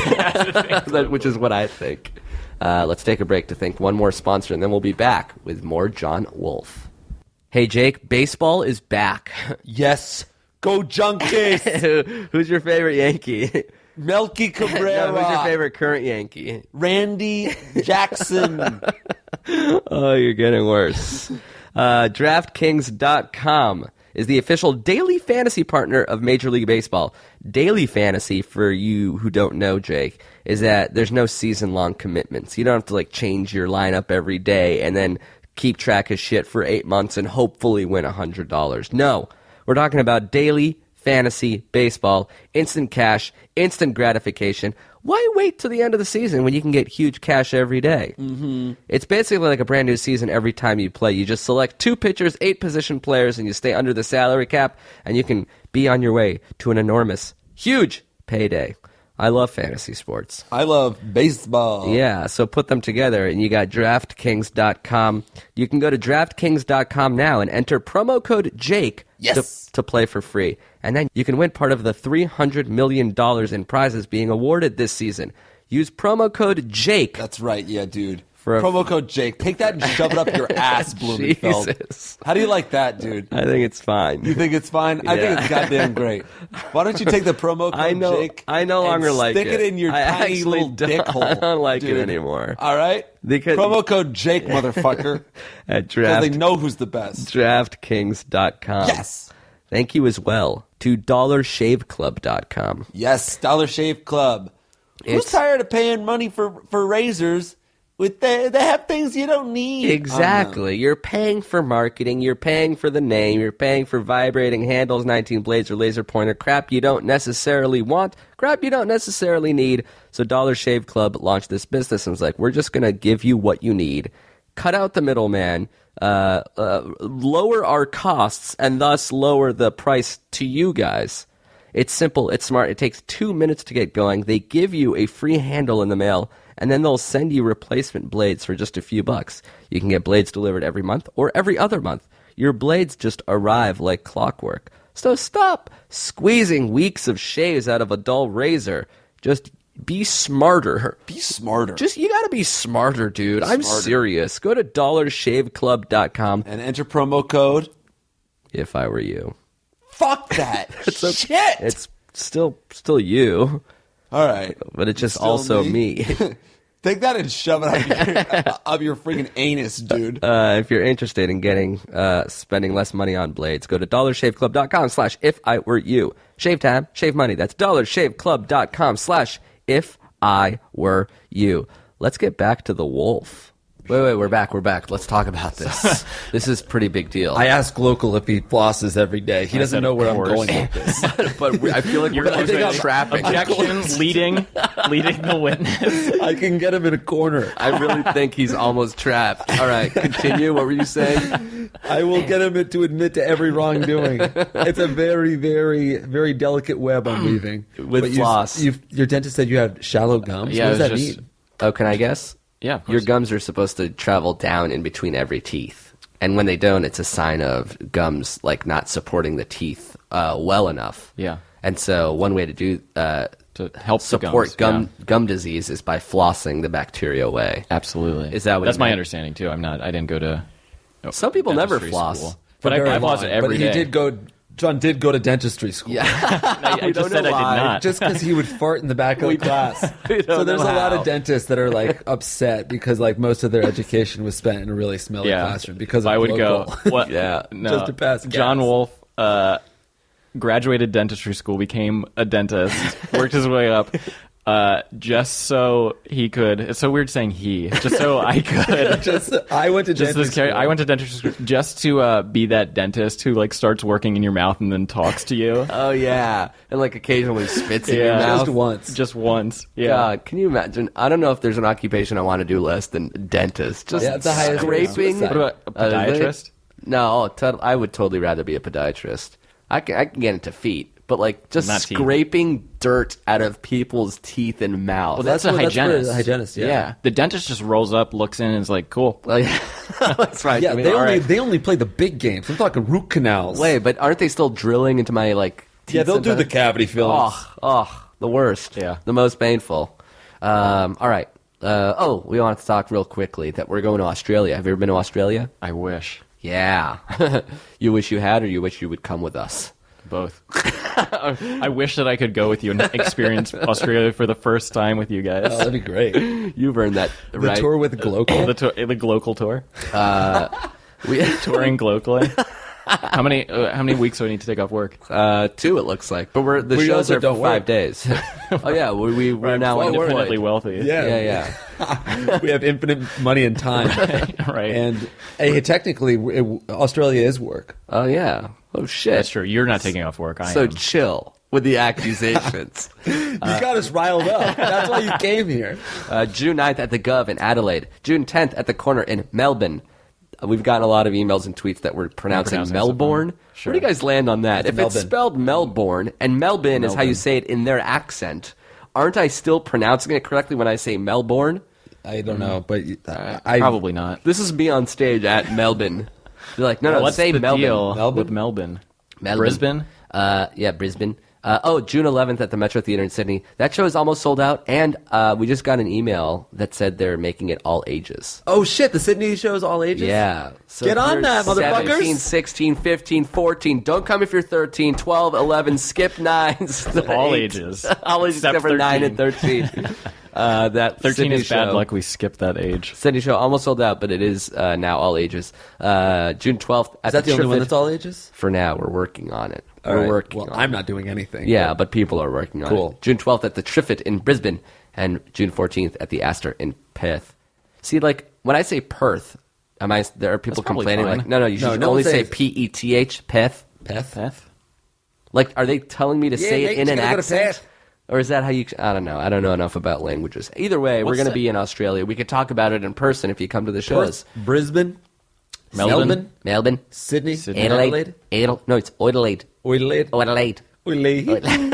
A: Which is what I think. Let's take a break to thank one more sponsor, and then we'll be back with more Jon Wolf. Hey, Jake, baseball is back.
C: Yes. Go Junkies.
A: Who's your favorite Yankee?
C: Melky Cabrera.
A: No, who's your favorite current Yankee?
C: Randy Jackson.
A: Oh, you're getting worse. DraftKings.com is the official daily fantasy partner of Major League Baseball. Daily fantasy, for you who don't know, Jake, is that there's no season-long commitments. You don't have to change your lineup every day and then keep track of shit for 8 months and hopefully win $100. No, we're talking about daily fantasy baseball, instant cash, instant gratification. Why wait till the end of the season when you can get huge cash every day? Mm-hmm. It's basically like a brand new season every time you play. You just select 2 pitchers, 8 position players, and you stay under the salary cap, and you can be on your way to an enormous, huge payday. I love fantasy sports.
C: I love baseball.
A: Yeah, so put them together, and you got DraftKings.com. You can go to DraftKings.com now and enter promo code JAKE to play for free. And then you can win part of the $300 million in prizes being awarded this season. Use promo code JAKE.
C: That's right, yeah, dude.
A: For
C: promo code Jake. Take that and shove it up your ass, Blumenfeld.
A: Jesus.
C: How do you like that, dude?
A: I think it's fine.
C: You think it's fine? I think it's goddamn great. Why don't you take the promo code Jake?
A: I no longer like it.
C: Stick it in your tiny little dick hole.
A: I don't like
C: dude.
A: it anymore.
C: All right?
A: Because
C: promo code Jake, motherfucker.
A: At
C: Because they know who's the best.
A: DraftKings.com.
C: Yes.
A: Thank you as well to DollarShaveClub.com.
C: Yes, Dollar Shave Club. Who's tired of paying money for razors? They have things you don't need.
A: Exactly. You're paying for marketing. You're paying for the name. You're paying for vibrating handles, 19 blades, or laser pointer. Crap you don't necessarily want. Crap you don't necessarily need. So Dollar Shave Club launched this business and was like, we're just going to give you what you need. Cut out the middleman. Lower our costs and thus lower the price to you guys. It's simple. It's smart. It takes 2 minutes to get going. They give you a free handle in the mail, and then they'll send you replacement blades for just a few bucks. You can get blades delivered every month or every other month. Your blades just arrive like clockwork. So stop squeezing weeks of shaves out of a dull razor. Just be smarter.
C: Be smarter.
A: You gotta be smarter, dude. I'm serious. Go to DollarShaveClub.com
C: and enter promo code
A: If I Were You.
C: Fuck that. Shit.
A: It's still you.
C: All right.
A: But it's just also me.
C: Take that and shove it up your freaking anus, dude.
A: If you're interested in spending less money on blades, go to DollarShaveClub.com/IfIWereYou. Shave time, shave money. That's DollarShaveClub.com/IfIWereYou. Let's get back to the wolf. Wait, we're back. Let's talk about this. This is a pretty big deal.
B: I ask Local if he flosses every day. He doesn't know where I'm going with this.
A: But I feel like we're trapping.
D: Objection, leading the witness.
B: I can get him in a corner.
A: I really think he's almost trapped. All right, continue. What were you saying?
B: I will get him to admit to every wrongdoing. It's a very, very, very delicate web I'm weaving.
A: With floss.
B: Your dentist said you had shallow gums?
D: Yeah,
B: what does that mean?
A: Oh, can I guess?
D: Yeah, of course.
A: Your gums are supposed to travel down in between every teeth. And when they don't, it's a sign of gums not supporting the teeth well enough.
D: Yeah.
A: And so one way to do
D: to help
A: support
D: the gums,
A: gum disease is by flossing the bacteria away.
D: Absolutely.
A: Is that what
D: That's my
A: meant?
D: understanding too. I didn't go to
A: Some people never
D: dentistry
A: floss.
D: school. But I floss it every day.
B: John did go to dentistry school.
A: Yeah.
D: I just said I did not.
B: Just because he would fart in the back of the class. So there's a lot of dentists that are upset because most of their education was spent in a really smelly classroom because
D: I would
B: local.
D: go. What?
A: Yeah.
D: No.
B: Just to pass gas.
D: John Wolf graduated dentistry school, became a dentist, worked his way up. Just so he could. It's so weird saying he. Just so I could.
B: I went to dentistry school.
D: I went to dentistry school just to be that dentist who starts working in your mouth and then talks to you.
A: Oh yeah, and occasionally spits in your mouth.
D: Just once. Yeah.
A: God, can you imagine? I don't know if there's an occupation I want to do less than dentist. Just
B: it's the highest rate of
A: scraping.
B: suicide.
D: What about a podiatrist?
A: No, I would totally rather be a podiatrist. I can get into feet, but like just
D: Not teeth.
A: scraping dirt out of people's teeth and mouth.
D: Well, that's a
B: for
D: hygienist.
B: the hygienist, yeah.
D: The dentist just rolls up, looks in, and is like, "Cool."
A: like, that's right.
B: Yeah,
A: I mean,
B: they only play the big games. I'm talking root canals.
A: wait, but aren't they still drilling into my like? Teeth
B: Yeah, they'll do the
A: sometimes?
B: cavity fillings.
A: The worst.
D: Yeah.
A: The most painful. All right. We want to talk real quickly that we're going to Australia. Have you ever been to Australia?
D: I wish
A: Yeah. You wish you had, or you wish you would come with us?
D: both. I wish that I could go with you and experience Australia for the first time with you guys.
B: Oh, that'd be great.
A: You've earned that
B: The
A: right.
B: tour with Glocal.
D: The local tour,
A: We,
D: touring locally. How many weeks do I need to take off work?
A: 2, it looks like. But the
B: We
A: shows
B: also
A: are
B: don't
A: 5
B: work.
A: days. Oh, yeah. We're now
B: Well, we're
D: Infinitely
A: unemployed.
D: wealthy.
A: Yeah.
B: We have infinite money and time.
D: Right.
B: And hey, technically, Australia is work.
A: Oh, yeah. Oh, shit.
D: That's true. You're not taking off work. I
A: So
D: am.
A: chill with the accusations.
B: You got us riled up. That's why you came here.
A: June 9th at the Gov in Adelaide. June 10th at the Corner in Melbourne. We've gotten a lot of emails and tweets that we're pronouncing
D: pronouncing
A: Melbourne.
D: something. Sure.
A: Where do you guys land on that? If it's
B: Melbourne.
A: spelled Melbourne, and Melbourne is how you say it in their accent, aren't I still pronouncing it correctly when I say Melbourne?
B: I don't know, but I
D: Probably not.
A: This is me on stage at Melbourne. They're like, no,
D: What's
A: say
D: the
A: Melbourne.
D: deal
B: Melbourne?
D: with Melbourne?
A: Melbourne.
D: Brisbane?
A: Yeah, Brisbane. June 11th at the Metro Theatre in Sydney. That show is almost sold out, and we just got an email that said they're making it all ages.
B: Oh shit! The Sydney show's all ages.
A: Yeah. So
B: Get
A: if
B: on
A: you're
B: that, motherfuckers.
A: 17, 16, 15, 14. Don't come if you're 13, 12, 11. Skip 9s.
D: All
A: 8s.
D: ages.
A: All ages except for 9 and 13. That
D: 13
A: Sydney
D: is bad
A: show.
D: luck. We skipped that age.
A: Sydney show almost sold out, but it is now all ages. June 12th at
B: Is that the only one
A: Triffid.
B: that's all ages?
A: For now, we're working on it.
B: All
A: We're
B: right.
A: working
B: Well,
A: on
B: I'm
A: it.
B: not doing anything.
A: Yeah, but people are working on
B: Cool.
A: it. June 12th at the Triffid in Brisbane, and June 14th at the Astor in Perth. See, like, when I say Perth, there are people
D: That's probably
A: complaining,
D: fine.
A: like, no, you should
B: no
A: only
B: one
A: say
B: says-
A: P-E-T-H, Peth.
B: Peth.
A: Like, are they telling me to say
B: mate,
A: it in
B: you
A: an
B: gotta go to
A: accent?
B: Perth.
A: Or is that how you... I don't know. I don't know enough about languages. Either way, we're
D: What's
A: going to
D: that?
A: be in Australia. We could talk about it in person if you come to the shows.
B: Perth, Brisbane,
D: Melbourne?
A: Melbourne.
B: Sydney,
A: Adelaide. No, it's Adelaide.
B: Adelaide,
A: Adelaide.
B: Adelaide.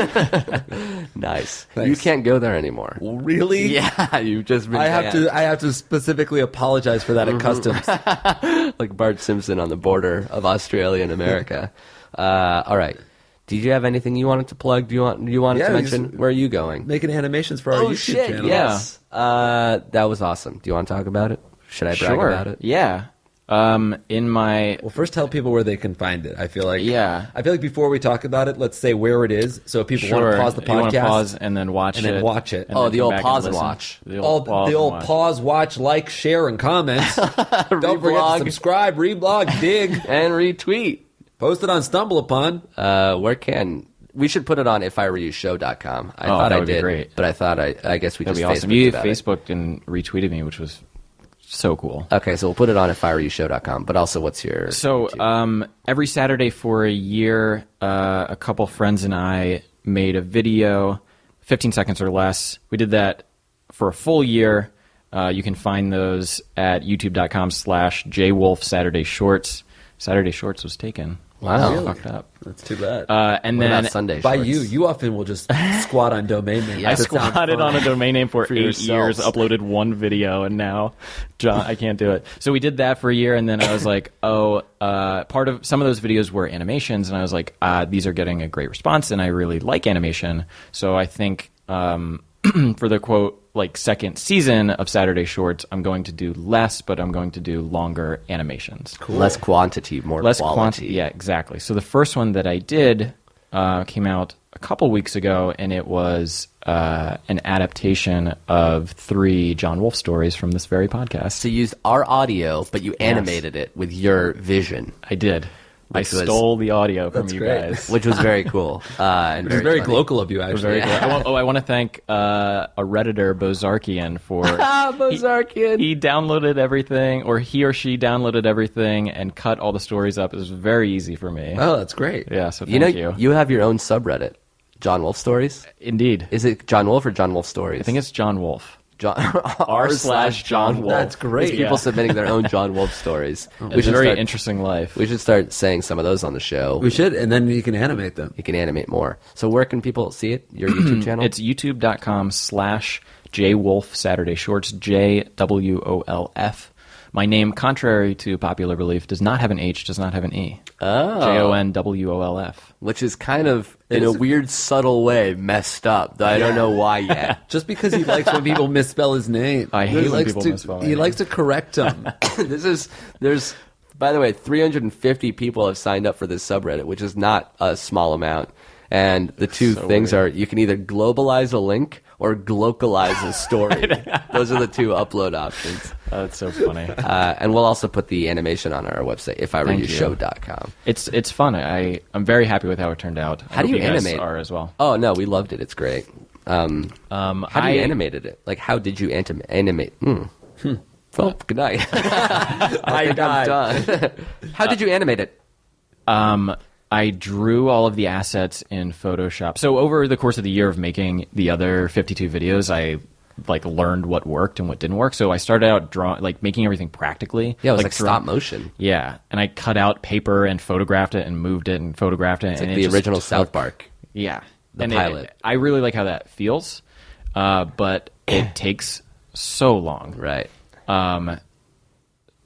A: Nice.
B: Thanks.
A: You can't go there anymore.
B: Really?
A: Yeah, you've just been
B: I have
A: banned.
B: to. I have to specifically apologize for that at customs.
A: Like Bart Simpson on the border of Australia and America. All right. Did you have anything you wanted to plug? You wanted
B: Yeah,
A: to
B: we
A: mention?
B: just-
A: Where are you going?
B: Making animations for our
A: Oh
B: YouTube
A: shit!
B: channel.
A: Yes. That was awesome. Do you want to talk about it? Should I brag
D: Sure.
A: about it?
D: Yeah. In my
B: Well, first tell people where they can find it. I feel like.
D: Yeah.
B: I feel like before we talk about it, let's say where it is, so if people want to pause the
D: You wanna
B: podcast,
D: pause and then watch
B: and
D: it.
B: then watch it.
D: and
A: Oh,
D: then
A: the
D: come
A: old
D: back
A: pause and
D: listen.
A: watch.
D: The
B: all
D: pause
B: the
D: and
B: old
D: watch.
B: pause, watch, like, share, and comment. Don't forget
A: Reblog.
B: to subscribe, reblog, dig,
A: And retweet.
B: post it on StumbleUpon.
A: We should put it on ifiwereyoushow.com. I thought
D: that
A: I
D: would be
A: did,
D: great.
A: but I thought I guess we
D: That'd
A: just
D: be awesome.
A: Facebooked
D: You
A: about it.
D: Facebooked and retweeted me, which was so cool.
A: Okay, so we'll put it on ifiwereyoushow.com. But also, what's your
D: So
A: YouTube?
D: every Saturday for a year, a couple friends and I made a video, 15 seconds or less. We did that for a full year. You can find those at youtube.com/JWolf Saturday Shorts. Saturday Shorts was taken.
A: Wow.
D: Really? Fucked up.
B: That's too bad.
D: And
A: What
D: then
A: about Sunday
B: By
A: shorts?
B: you often will just squat on domain names.
A: Yeah.
D: I
A: That
D: squatted on a domain name for 8
A: yourselves.
D: years, uploaded one video, and now, John, I can't do it. So we did that for a year, and then I was like, part of some of those videos were animations, and I was like, these are getting a great response, and I really like animation. So I think for the quote, like second season of Saturday Shorts, I'm going to do less, but I'm going to do longer animations.
A: Less quantity, more
D: Less
A: quality.
D: quantity. Yeah, exactly. So the first one that I did came out a couple weeks ago, and it was an adaptation of 3 Jon Wolf stories from this very podcast.
A: So you used our audio, but you animated it with your vision,
D: I did. I
A: Which was-
D: stole the audio from
B: That's
D: you
B: great.
D: guys.
A: which was very cool. And
B: It's very
A: funny.
B: local of you,
D: It was
B: actually.
D: very cool. I want to thank a Redditor, Bozarkian, for
A: Bozarkian.
D: he downloaded everything, or he or she downloaded everything and cut all the stories up. It was very easy for me.
B: Oh, that's great.
D: Yeah, so
A: You
D: thank
A: know,
D: you.
A: you have your own subreddit, Jon Wolf Stories.
D: Indeed.
A: Is it Jon Wolf or Jon Wolf Stories?
D: I think it's Jon Wolf.
A: r/Jon Wolf.
B: That's great.
A: There's people
D: Yeah.
A: submitting their own Jon Wolf stories.
D: It's a very interesting life.
A: We should start saying some of those on the show.
B: We should, and then you can animate them.
A: You can animate more. So where can people see it? Your YouTube channel?
D: It's youtube.com/JWolf Saturday Shorts, JWOLF. My name, contrary to popular belief, does not have an H, does not have an E.
A: Oh.
D: JONWOLF.
A: Which is kind of, in a weird, subtle way, messed up. Though I don't know why yet.
B: Just because he likes when people misspell his name.
D: I hate when people misspell my
B: He
D: name.
B: likes to correct them.
A: There's, by the way, 350 people have signed up for this subreddit, which is not a small amount. And the two things are, you can either globalize a link or glocalize a story. Those are the two upload options.
D: Oh, that's so funny.
A: And we'll also put the animation on our website, ifiwereyoushow.com.
D: It's fun. I'm very happy with how it turned out.
A: How do you
D: I hope guys
A: animate?
D: are as well.
A: Oh, no, we loved it. It's great. How do you animated it? Like, how did you animate? Well, good night. I think I'm done. How did you animate it?
D: I drew all of the assets in Photoshop. So over the course of the year of making the other 52 videos, I learned what worked and what didn't work. So I started out making everything practically.
A: Yeah, it was like stop motion.
D: Yeah, and I cut out paper and photographed it and moved it and photographed it.
A: It's
D: and
A: like
D: it
A: the
D: just
A: original
D: took-
A: South Park.
D: Yeah,
A: The pilot.
D: I really like how that feels, but it takes so long.
A: Right.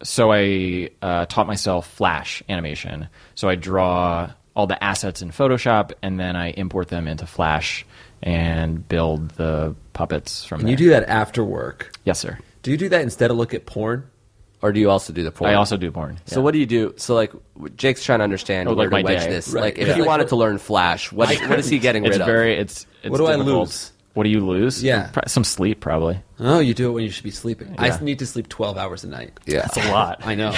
D: So I taught myself Flash animation. So I draw all the assets in Photoshop, and then I import them into Flash and build the puppets from there.
B: You do that after work.
D: Yes, sir.
B: Do you do that instead of look at porn?
A: Or do you also do the porn?
D: I also do porn.
A: So what do you do? So like Jake's trying to understand
D: Oh,
A: where
D: like
A: to
D: my
A: wedge
D: day.
A: this.
B: Right.
A: Like if
B: Yeah.
A: he wanted to learn Flash, what is he getting
D: It's
A: rid of?
D: it's
B: What do I
D: difficult.
B: lose?
D: What do you lose?
B: Yeah.
D: Some sleep, probably.
B: Oh, you do it when you should be sleeping.
D: Yeah.
B: I need to sleep 12 hours a night.
A: Yeah.
D: That's a lot.
B: I know.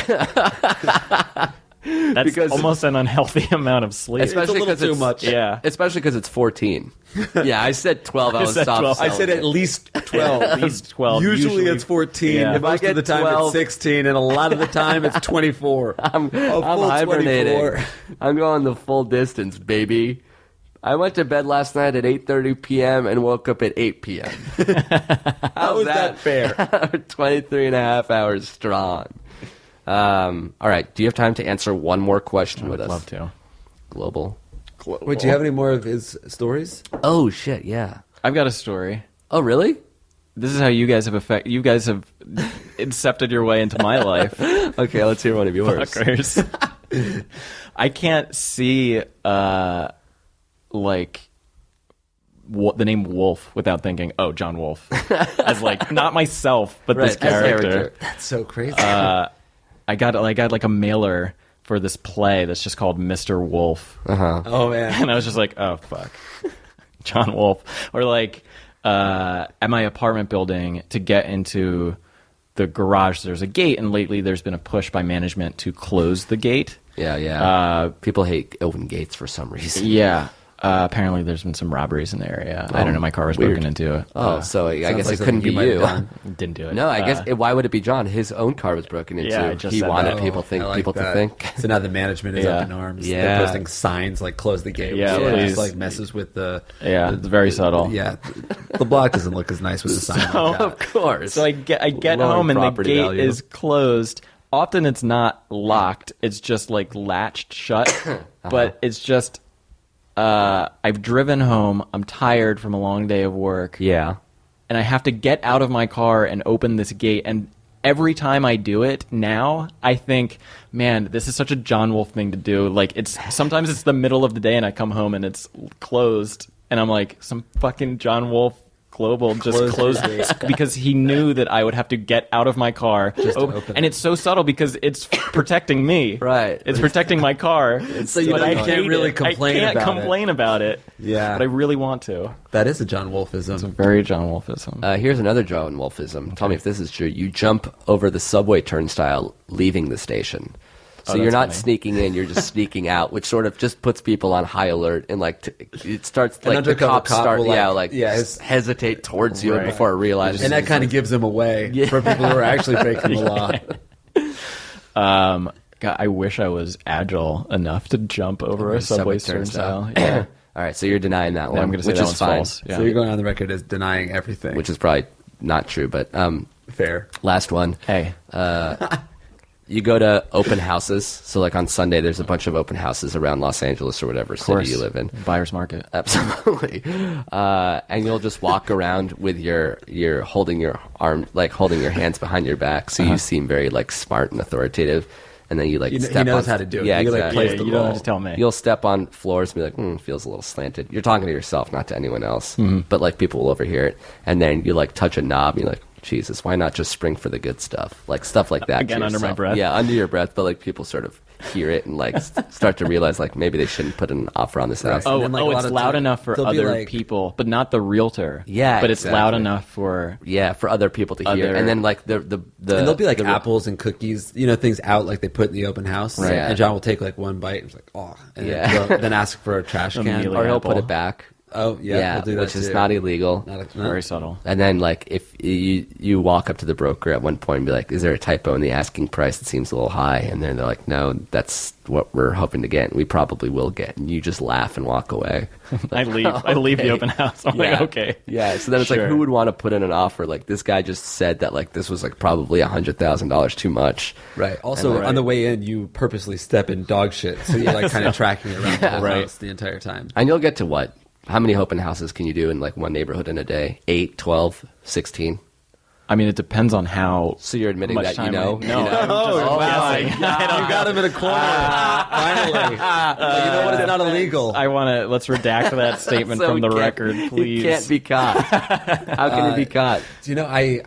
D: That's
A: Because-
D: almost an unhealthy amount of sleep.
A: Especially
B: little
A: because
B: too
A: it's
B: much.
D: Yeah.
A: Especially because it's 14. Yeah, I said 12. I was
D: said
A: soft
D: 12.
B: I said at least 12.
D: At least 12.
B: Usually it's 14.
D: Yeah.
A: If I
B: Most
A: get
B: of the time
A: 12
B: it's 16, and a lot of the time it's 24.
A: I'm
B: full
A: hibernating.
B: 24.
A: I'm going the full distance, baby. I went to bed last night at 8:30 p.m. and woke up at 8 p.m.
B: How is that fair?
A: 23 and a half hours strong. All right. Do you have time to answer one more question with
D: I'd
A: us?
D: love to.
A: Global.
B: Wait, do you have any more of his stories?
A: Oh, shit, yeah.
D: I've got a story.
A: Oh, really?
D: This is how you guys have incepted your way into my life.
A: Okay, let's hear one of yours.
D: Fuckers. I can't see the name Wolf without thinking, oh, Jon Wolf, as not myself, but this
A: Right, as
D: character.
B: That's so crazy.
D: I got like a mailer for this play that's just called Mr. Wolf,
B: oh, man.
D: and I was just like, oh fuck, Jon Wolf. Or at my apartment building, to get into the garage, there's a gate, and lately there's been a push by management to close the gate.
A: Yeah. People hate open gates for some reason.
D: Yeah. Apparently there's been some robberies in the area. I don't know. My car was
A: weird.
D: broken into.
A: Oh, so I guess
B: like
A: it couldn't
B: something
A: be
B: you might
A: you.
B: have done.
D: Didn't do it.
A: No, I guess why would it be John? His own car was broken into.
D: Yeah, I just
A: he
D: said
A: wanted
D: that.
A: people
B: I like
A: to
B: that.
A: think.
B: So now the management is
D: Yeah.
B: up in arms.
A: Yeah.
B: They're posting signs like "close the gate."
D: Yeah,
B: which
D: please.
B: just like messes with the.
D: Yeah, it's very subtle.
B: Yeah, the block doesn't look as nice with the sign like
A: Of
B: that.
A: course.
D: So I get
A: Lowering
D: home and the
A: property
D: gate
A: value.
D: is closed. Often it's not locked. It's just latched shut. But it's just I've driven home. I'm tired from a long day of work.
A: Yeah.
D: And I have to get out of my car and open this gate. And every time I do it now, I think, man, this is such a Jon Wolf thing to do. Sometimes it's the middle of the day and I come home and it's closed. And I'm like, some fucking Jon Wolf Global just closed it because he knew that I would have to get out of my car.
B: open
D: and it's so subtle because it's protecting me.
A: Right.
D: It's protecting my car.
B: So you
D: But
B: know
D: I
B: you can't
D: hate
B: really
D: it.
B: complain
D: I can't
B: about it.
D: complain about it.
B: Yeah.
D: But I really want to.
B: That is a Jon Wolfism.
D: Very Jon Wolfism.
A: Here's another Jon Wolfism. Tell me if this is true. You jump over the subway turnstile leaving the station. So you're
D: that's
A: not
D: funny.
A: sneaking in, you're just sneaking out, which sort of just puts people on high alert and it starts
B: An
A: the
B: undercover
A: cops
B: cop
A: start
B: will,
A: just hesitate towards you
D: Right.
A: before it realizes.
B: And that kind of gives him away for people who are actually breaking the law.
D: God, I wish I was agile enough to jump over a subway turnstile. Yeah.
A: All right, so you're denying that one,
D: I'm going to say
A: which
D: that
A: is
D: one's
A: fine.
D: false. Yeah.
B: So you're going on the record as denying everything.
A: Which is probably not true, but
B: Fair.
A: last one.
D: Hey,
A: You go to open houses. So like on Sunday, there's a bunch of open houses around Los Angeles or whatever city you live in.
D: Buyer's market.
A: Absolutely. And you'll just walk around with your holding your arm, like holding your hands behind your back. So you seem very like smart and authoritative. And then you like step
B: he knows
A: on,
B: how to do it.
A: Yeah,
B: You, like,
A: exactly.
B: place the
D: you don't
B: ball.
D: have to tell me.
A: You'll step on floors and be like, feels a little slanted. You're talking to yourself, not to anyone else. But like people will overhear it. And then you like touch a knob and you're like, Jesus, why not just spring for the good stuff? Like stuff like that.
D: Again,
A: to
D: under my
A: yourself.
D: breath.
A: Yeah, under your breath. But like people sort of hear it and like start to realize like maybe they shouldn't put an offer on this house.
B: And then, like, a lot
D: It's
B: of
D: loud
B: time,
D: enough for
B: they'll be
D: other
B: like-
D: people, but not the realtor.
A: Yeah,
D: but it's loud
A: exactly.
D: enough for.
A: Yeah, for other people to hear.
D: Other-
A: And then like the
B: And there'll be like
A: the-
B: apples and cookies, things out like they put in the open house.
A: Right.
B: And John will take like one bite and he's like, oh, and
A: Yeah.
B: then ask for a trash can.
D: Immediately.
A: or he'll put
D: apple.
A: it back.
B: Oh, yeah, we'll do that
A: which is
B: too.
A: not illegal.
B: Not
D: Very subtle.
A: And then, like, if you walk up to the broker at one point and be like, is there a typo in the asking price? It seems a little high. And then they're like, no, that's what we're hoping to get. And we probably will get. And you just laugh and walk away.
D: I leave the open house. I'm like, okay.
A: Yeah. So then it's like,
D: Sure.
A: who would want to put in an offer? Like, this guy just said that, like, this was, like, probably $100,000 too much.
B: Right. Also,
A: And
B: on the way in, you purposely step in dog shit. So you're like kind of tracking around the whole
D: Right.
B: house the entire time.
A: And you'll get to what? How many open houses can you do in, like, one neighborhood in a day? 8, 12, 16?
D: I mean, it depends on how.
A: So you're admitting
D: much
A: that you
D: time
A: know?
D: No,
A: You know?
D: I'm just guessing.
B: You got him in a corner. Finally. But you know what? It's not illegal.
D: Let's redact that statement
A: So
D: from the
A: it can't-
D: record, please.
A: It can't be caught. How can it be caught?
B: Do you know,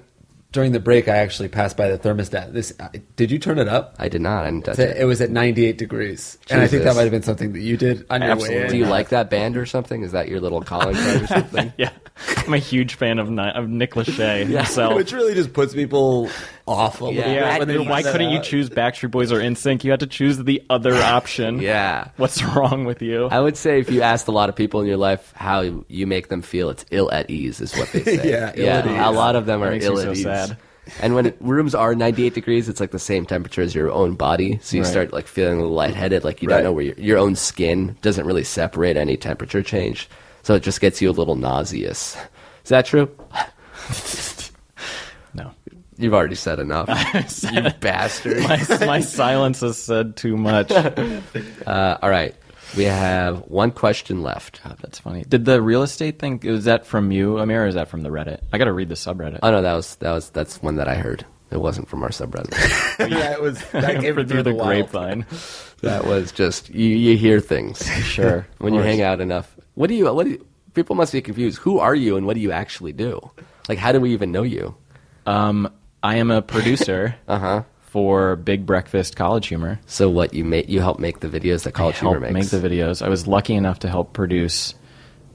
B: during the break, I actually passed by the thermostat. Did you turn it up?
A: I did not. I didn't touch
B: It
A: it.
B: was at 98 degrees. And I think that
A: Jesus.
B: might have been something that you did on your way
D: Absolutely.
B: in.
A: Do you like that band or something? Is that your little calling card or something?
D: Yeah, I'm a huge fan of Nick Lachey himself.
B: Which really just puts people off a little bit.
D: Yeah,
B: when they
D: why
B: find
D: couldn't you
B: out.
D: choose Backstreet Boys or NSYNC? You had to choose the other option.
A: Yeah.
D: What's wrong with you?
A: I would say if you asked a lot of people in your life how you make them feel, it's ill at ease is what they say.
B: Yeah, ill at ease.
A: A lot of them
D: That
A: are
D: makes
A: ill
D: me
A: at
D: so
A: ease.
D: sad.
A: And when rooms are 98 degrees, it's like the same temperature as your own body. So you
D: Right.
A: start like feeling a little lightheaded, like you
B: Right.
A: don't know where your own skin doesn't really separate any temperature change. So it just gets you a little nauseous. Is that true?
D: No.
A: You've already said enough. You bastard.
D: My silence has said too much.
A: All right. We have one question left.
D: God, that's funny. Did the real estate thing, was that from you, Amir, or is that from the Reddit? I got to read the subreddit.
A: Oh no, that's one that I heard. It wasn't from our subreddit.
B: Yeah, it was. That came
D: through the
B: wild.
D: grapevine.
A: That was just you hear things.
D: Sure.
A: When you hang out enough. What do you people must be confused. Who are you and what do you actually do? Like how do we even know you?
D: I am a producer for Big Breakfast College Humor.
A: So what you help make the videos that College Humor
D: Help
A: makes.
D: make the videos. I was lucky enough to help produce,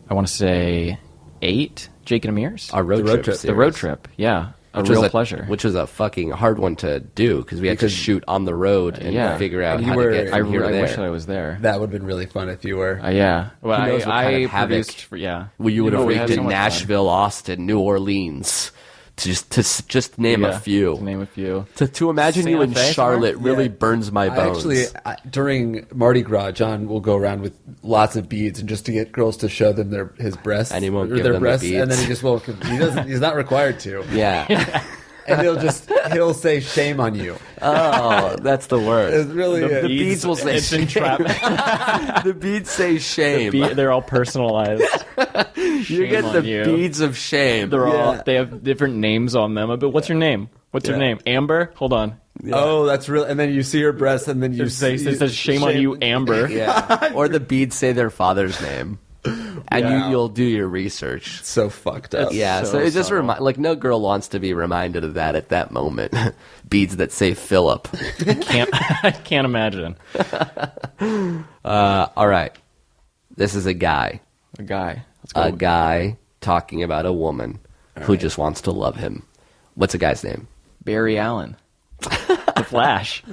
D: I want to say, 8 Jake and Amir's.
A: Our road
B: The road
A: trip.
B: trip.
D: The road trip, yeah. A
A: Which
D: real
A: was
D: pleasure.
A: Which was a fucking hard one to do because we had to shoot on the road and
D: Yeah.
A: figure out
B: And
A: how
B: you were-
A: to get
D: I
A: from here to there.
D: wish I was there.
B: That would have been really fun if you were.
D: Yeah. Well,
A: Who knows what kind
D: I
A: of havoc
D: produced for, yeah.
A: Well, you would have
D: we
A: rigged
D: had so
A: in
D: much fun.
A: Nashville, Austin, New Orleans, to just name a
D: Yeah,
A: few.
D: To name a few.
A: To imagine you
D: Santa
A: in
D: Fe
A: Charlotte
D: somewhere?
A: really
B: Yeah.
A: burns my bones.
B: During Mardi Gras, John will go around with lots of beads, and just to get girls to show them his breasts,
A: And he won't
B: or
A: give
B: their
A: them the
B: breasts,
A: beads.
B: and then he just won't. He doesn't. He's not required to,
A: yeah.
B: and he'll say shame on you.
A: Oh, that's the worst.
B: It's really
A: The beads will say
D: It's
A: shame.
D: entrapment.
A: The beads say shame.
D: They're all personalized.
A: You
D: Shame
A: get
D: on
A: the
D: you.
A: beads of shame.
D: They're all.
B: Yeah.
D: They have different names on them. But what's your name? What's your
A: Yeah.
D: name? Amber. Hold on.
B: Oh, that's real. And then you see her breasts, and then you
D: It says shame on you, Amber.
A: Yeah. Or the beads say their father's name. And
B: Yeah.
A: you'll do your research.
B: So fucked up.
A: Yeah, so
D: So
A: it just
D: subtle.
A: like no girl wants to be reminded of that at that moment. Beads that say Philip.
D: I can't imagine.
A: All right. This is a guy.
D: A guy. Let's go.
A: A guy talking about a woman who just wants to love him. What's a guy's name?
D: Barry Allen. The Flash.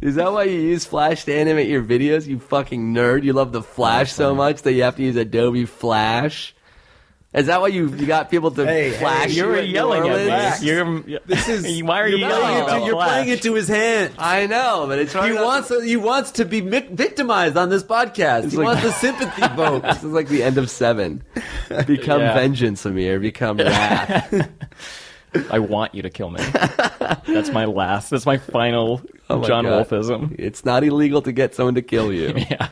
A: Is that why you use Flash to animate your videos, you fucking nerd? You love the Flash so much that you have to use Adobe Flash? Is that why you got people to
B: Hey,
A: flash
B: hey,
A: you
D: You're
A: at New
D: yelling
A: Orleans?
D: at me.
B: This is.
D: Why are you
B: you're
D: yelling
B: playing
D: about
B: You're
D: Flash?
B: playing into his hand.
A: I know, but it's hard enough.
B: He wants to be victimized on this podcast. He
A: like-
B: wants the sympathy vote.
A: This is like the end of 7. Become
D: Yeah.
A: vengeance, Amir. Become wrath.
D: I want you to kill me. That's my final
A: Oh my
D: Jon
A: God.
D: Wolfism.
A: It's not illegal to get someone to kill you.
D: Yeah.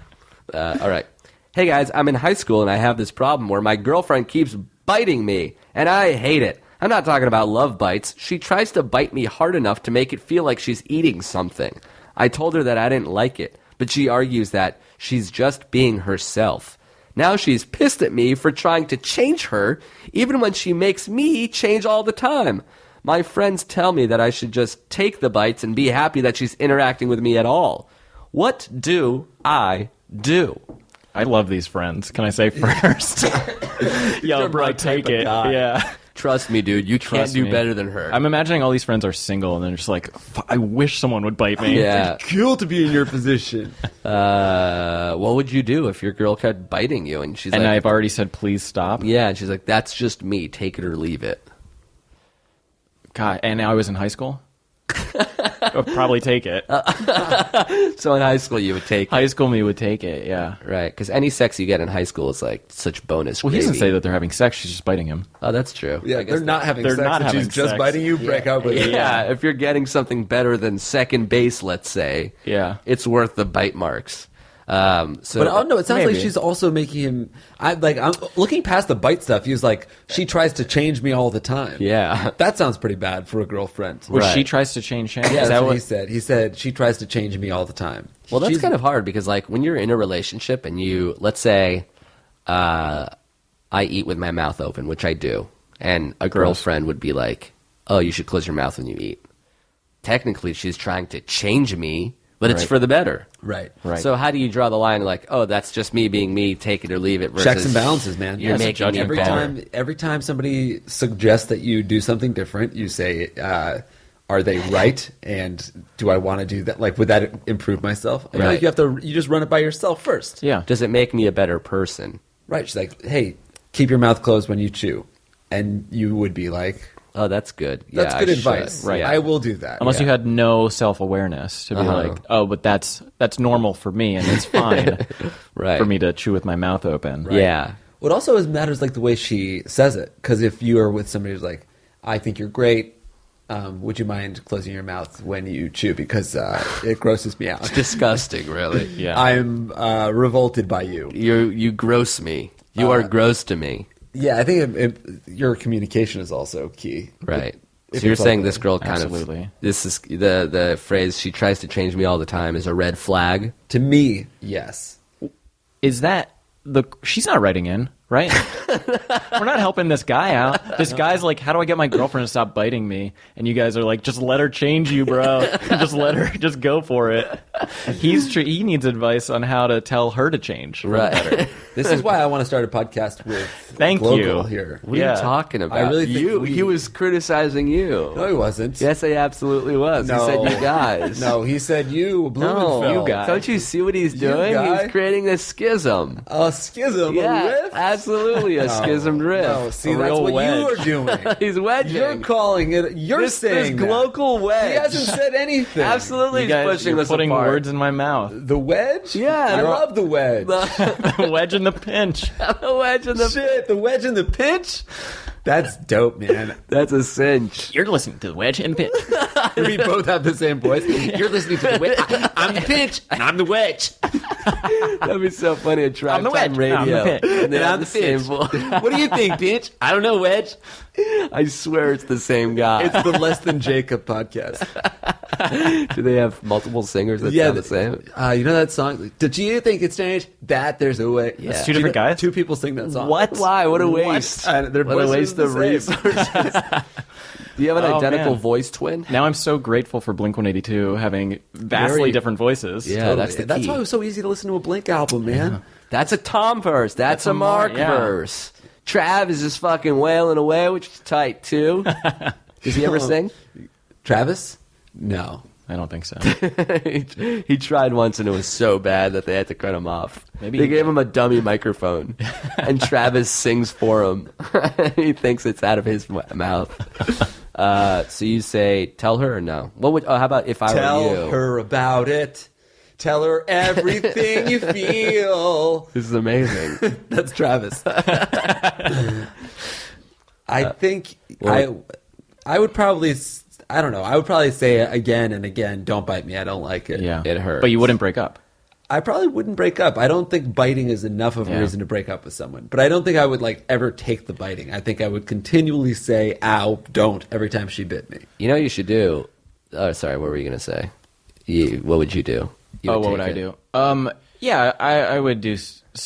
A: All right. Hey, guys, I'm in high school, and I have this problem where my girlfriend keeps biting me, and I hate it. I'm not talking about love bites. She tries to bite me hard enough to make it feel like she's eating something. I told her that I didn't like it, but she argues that she's just being herself. Now she's pissed at me for trying to change her, even when she makes me change all the time. My friends tell me that I should just take the bites and be happy that she's interacting with me at all. What do I do?
D: I love these friends. Can I say first? Yo, bro,
B: my
D: take
B: type of
D: it.
B: guy.
D: Yeah.
A: Trust me, dude. You can't
D: Trust
A: do
D: me.
A: better than her.
D: I'm imagining all these friends are single and they're just like, I wish someone would bite me.
A: Yeah.
B: Cool to be in your position.
A: What would you do if your girl kept biting you and she's
D: And
A: like,
D: I've already said, please stop.
A: yeah, and she's like, that's just me. Take it or leave it.
D: God, and I was in high school. I'd probably take it.
A: So in high school, you would take
D: High
A: it.
D: school me would take it, yeah.
A: Right, because any sex you get in high school is like such bonus
D: Well, he
A: gravy.
D: doesn't say that they're having sex. She's just biting him.
A: Oh, that's true.
B: Yeah,
A: I guess
B: they're not having
D: they're
B: sex.
D: not
B: and
D: having
B: she's just
D: sex.
B: biting you. Break up with her.
A: Yeah, if you're getting something better than second base, let's say,
D: Yeah.
A: it's worth the bite marks. So,
B: But oh no, it sounds
D: Maybe.
B: like she's also making him. I'm looking past the bite stuff. He was like, she tries to change me all the time.
A: Yeah.
B: that sounds pretty bad for a girlfriend.
D: Which
A: Right.
D: she tries to change him.
B: Yeah,
D: Is
B: that's
D: that
B: what
D: what
B: he said. He said she tries to change me all the time.
A: Well, that's
B: She's-
A: kind of hard because, like, when you're in a relationship and you, let's say, I eat with my mouth open, which I do, and a girlfriend would be like, "Oh, you should close your mouth when you eat." Technically, she's trying to change me, but it's
D: Right.
A: for the better.
B: right.
D: Right.
A: So, how do you draw the line? Like, oh, that's just me being me. Take it or leave it. Versus
B: Checks and balances, man.
A: You're
D: Yeah, it's a
A: making me
D: judgment
A: better.
D: call.
B: Every time somebody suggests that you do something different, you say, "Are they right? And do I want to do that? Like, would that improve myself?" I feel
A: Right.
B: like you just run it by yourself first.
D: Yeah.
A: Does it make me a better person?
B: Right. She's like, "Hey, keep your mouth closed when you chew," and you would be like,
A: Oh, that's good.
B: "That's
A: Yeah,
B: good
A: I
B: advice.
A: should.
D: Right.
B: I will do that."
D: Unless
A: Yeah.
D: you had no self-awareness to be
A: Uh-huh.
D: like, oh, but that's normal for me and it's fine
A: Right.
D: for me to chew with my mouth open.
A: Yeah.
B: What also matters, like the way she says it, because if you are with somebody who's like, "I think you're great. Would you mind closing your mouth when you chew because it grosses me out?
A: Disgusting, really.
D: Yeah.
B: I'm revolted by you."
A: You gross me. You are gross to me.
B: Yeah, I think your communication is also key.
A: Right.
B: If
A: So you're
B: it's
A: saying
B: like
A: this girl kind
D: Absolutely.
A: of this is the phrase "she tries to change me all the time" is a red flag.
B: To me, yes.
D: Is that she's not writing in, right? We're not helping this guy out. This guy's like, how do I get my girlfriend to stop biting me? And you guys are like, just let her change you, bro. Just go for it. He needs advice on how to tell her to change. for the
A: Right.
D: better.
B: This is why I want to start a podcast with
D: Thank
B: Global
D: you.
B: here.
A: What
D: Yeah.
A: are you talking about?
B: I really think
A: you.
B: we-
A: He was criticizing you.
B: No, he wasn't.
A: Yes, he absolutely was.
B: No.
A: He said you guys.
B: No, he said you,
A: No,
B: Blumenfeld.
D: you guys.
A: Don't you see what he's
B: You
A: doing?
B: guy.
A: He's creating a schism.
B: A schism,
A: Yeah,
B: a rift?
A: absolutely a schism rift.
B: No, see,
D: A
B: that's
D: real
B: what
D: wedge.
B: you are doing.
A: He's wedging.
B: You're calling it. You're
A: this
B: saying that.
A: local wedge.
B: He hasn't said anything.
A: Absolutely,
D: You
A: he's
D: guys,
A: pushing
D: you're
A: us
D: putting
A: apart.
D: words in my mouth.
B: The wedge?
A: Yeah,
B: I
A: you're-
B: love the wedge.
D: The wedge in the pinch.
A: The wedge in the.
B: Shit, the wedge in the pinch? That's dope, man.
A: That's a cinch.
D: You're listening to the wedge in the pinch.
B: We both have the same voice. You're listening to the wedge. I'm the pinch, and I'm the wedge.
A: That'd be so funny at
D: I'm the
A: Drive Time
D: wedge. I'm the
A: Radio.
D: pinch.
A: And they
B: And
A: have
B: I'm
A: the
B: the
A: same
B: pinch.
A: voice.
B: What do you think, pinch? I don't know, wedge.
A: I swear it's the same guy.
B: It's the Less Than Jacob podcast.
A: Do they have multiple singers that sound the same?
B: You know that song? Did you think it's strange that there's a way?
A: Yeah.
D: Two different guys?
B: Two people sing that song.
D: What?
A: Why? What a waste.
B: Their
A: What a
B: voices
A: waste
B: are
A: of
B: the same.
A: resources. Do you have an
D: Oh,
A: identical
D: man.
A: voice twin?
D: Now I'm so grateful for Blink-182 having vastly
B: Very-
D: different voices.
A: Yeah,
B: Totally.
A: that's the
B: That's
A: key.
B: why it was so easy to listen to a Blink album, man.
A: That's a Tom verse. That's a Mark
D: yeah.
A: verse. Trav is just fucking wailing away, which is tight too. Does he ever sing?
B: Travis? No.
D: I don't think so.
A: He tried once and it was so bad that they had to cut him off.
D: Maybe
A: They
D: he-
A: gave him a dummy microphone, and Travis sings for him. He thinks it's out of his mouth. So you say, tell her or no? What would? Oh, how about if I were you?
B: Tell her about it. Tell her everything you feel.
A: This is amazing.
B: That's Travis. I think I would probably, I don't know, I would probably say again and again, don't bite me, I don't like it.
D: Yeah.
A: It hurts.
D: But you wouldn't break up.
B: I probably wouldn't break up. I don't think biting is enough of a reason to break up with someone. But I don't think I would like ever take the biting. I think I would continually say, ow, don't, every time she bit me.
A: You know what you should do? Oh, sorry, what were you going to say? What would you do?
D: What would I do? Yeah, I would do.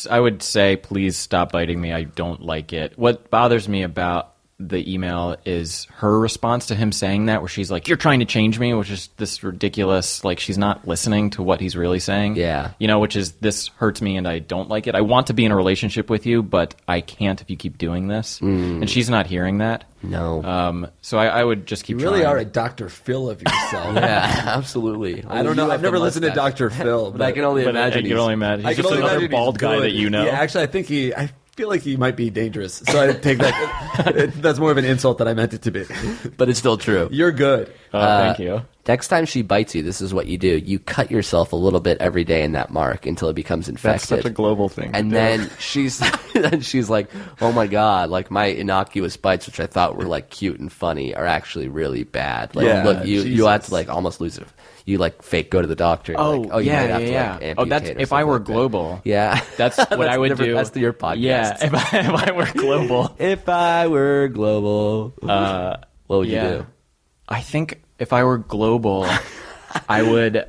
D: I would say, please stop biting me. I don't like it. What bothers me about the email is her response to him saying that, where she's like, "You're trying to change me," which is this ridiculous. Like, she's not listening to what he's really saying.
A: Yeah,
D: you know, which is, this hurts me and I don't like it. I want to be in a relationship with you, but I can't if you keep doing this. And she's not hearing that.
A: No.
D: So I would just keep.
B: You really
D: trying.
B: are a Dr. Phil of yourself.
A: Yeah, absolutely.
B: I don't know. I've never listened to Dr. Phil,
A: but I can only imagine.
D: I can only imagine. He's
B: I
D: just
B: can only
D: another
B: imagine
D: bald guy
B: good.
D: that you know.
B: Yeah, actually, I feel like he might be dangerous. So I take that. That's more of an insult than I meant it to be.
A: But it's still true.
B: You're good.
D: Thank you.
A: Next time she bites you, this is what you do. You cut yourself a little bit every day in that mark until it becomes infected.
D: That's such a global thing.
A: And then she's like, oh my God, like my innocuous bites, which I thought were like cute and funny, are actually really bad. Like,
B: Yeah,
A: look, you have
B: Jesus.
A: to like almost lose it. You like fake go to the doctor. And
D: Oh,
A: like, you
D: yeah,
A: might have
D: yeah,
A: to,
D: yeah.
A: like,
D: Oh,
A: amputate
D: that's
A: or
D: if I
A: something
D: were
A: like that.
D: global.
A: Yeah.
D: That's what I would do.
A: That's your podcast.
D: Yeah, if I were global.
A: If I were global, what would you do?
D: I think if I were global, I would.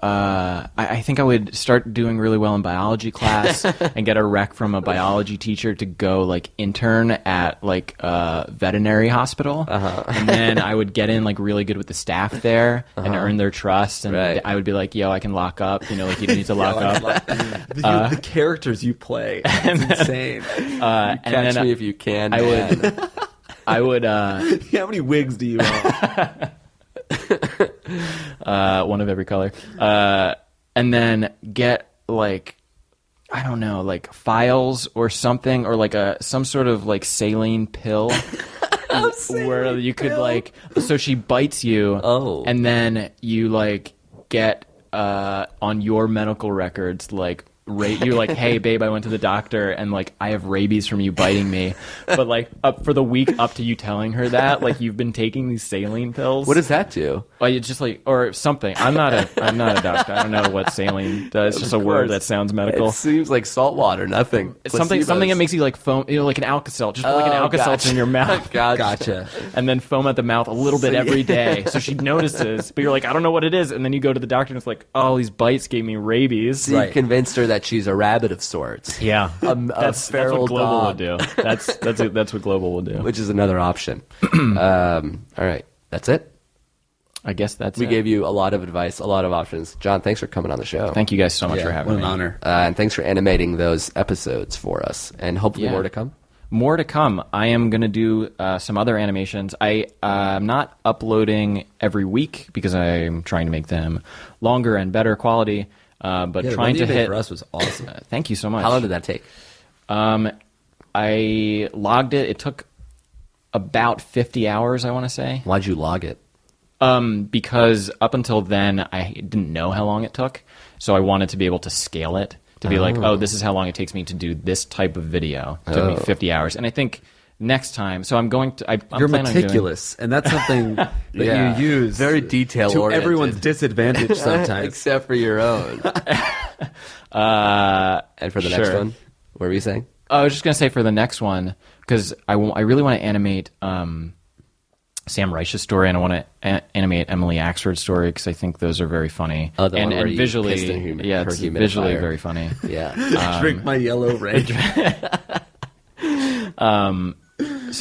D: I think I would start doing really well in biology class and get a rec from a biology teacher to go like intern at like a veterinary hospital, and then I would get in like really good with the staff there and earn their trust, and I would be like, "Yo, I can lock up," you know, like you don't need to lock up.
B: The characters you play, it's insane.
A: Catch me if you can.
D: I would.
B: How many wigs do you own?
D: One of every color, and then get like, I don't know, like files or something, or like some sort of like saline pill where you could like, so she bites you, and then you like get on your medical records like. You're like, hey babe, I went to the doctor and like I have rabies from you biting me, but like up for the week up to you telling her that, like you've been taking these saline pills.
A: What does that do?
D: Well, it's just like, or something. I'm not a doctor. I don't know what saline does. It's just a word that sounds medical.
A: It seems like salt water, nothing.
D: It's something that makes you like foam, you know, like an Alka-Seltz. Just put like an Alka-Seltz in your mouth.
B: Gotcha.
D: And then foam at the mouth a little bit every day. So she notices, but you're like, I don't know what it is. And then you go to the doctor and it's like, oh, these bites gave me rabies.
A: So you convinced her that she's a rabbit of sorts.
D: Yeah.
A: That's
D: what global
A: dog.
D: would do. That's what global would do.
A: Which is another option. All right. That's it.
D: I guess
A: We gave you a lot of advice, a lot of options. John, thanks for coming on the show.
D: Thank you guys so much for having me.
B: What an honor.
A: And thanks for animating those episodes for us. And hopefully more to come.
D: More to come. I am going to do some other animations. I'm not uploading every week because I'm trying to make them longer and better quality. But trying to hit
B: for us was awesome.
D: Thank you so much.
A: How long did that take?
D: I logged it. It took about 50 hours, I want to say.
A: Why'd you log it?
D: Because up until then, I didn't know how long it took. So I wanted to be able to scale it, to be like, oh, this is how long it takes me to do this type of video. It took me 50 hours. And I think next time, so I'm going to...
B: You're meticulous, and that's something that you use
A: very detail-oriented.
B: To everyone's disadvantage sometimes.
A: Except for your own. And for the next one? What were you saying?
D: I was just going to say for the next one, because I really want to animate... Sam Reich's story, and I want to animate Emily Axford's story because I think those are very funny.
A: Oh, the one where you
D: visually,
A: pissed in
D: it's visually very funny.
A: Yeah.
B: Drink my yellow rain.
D: So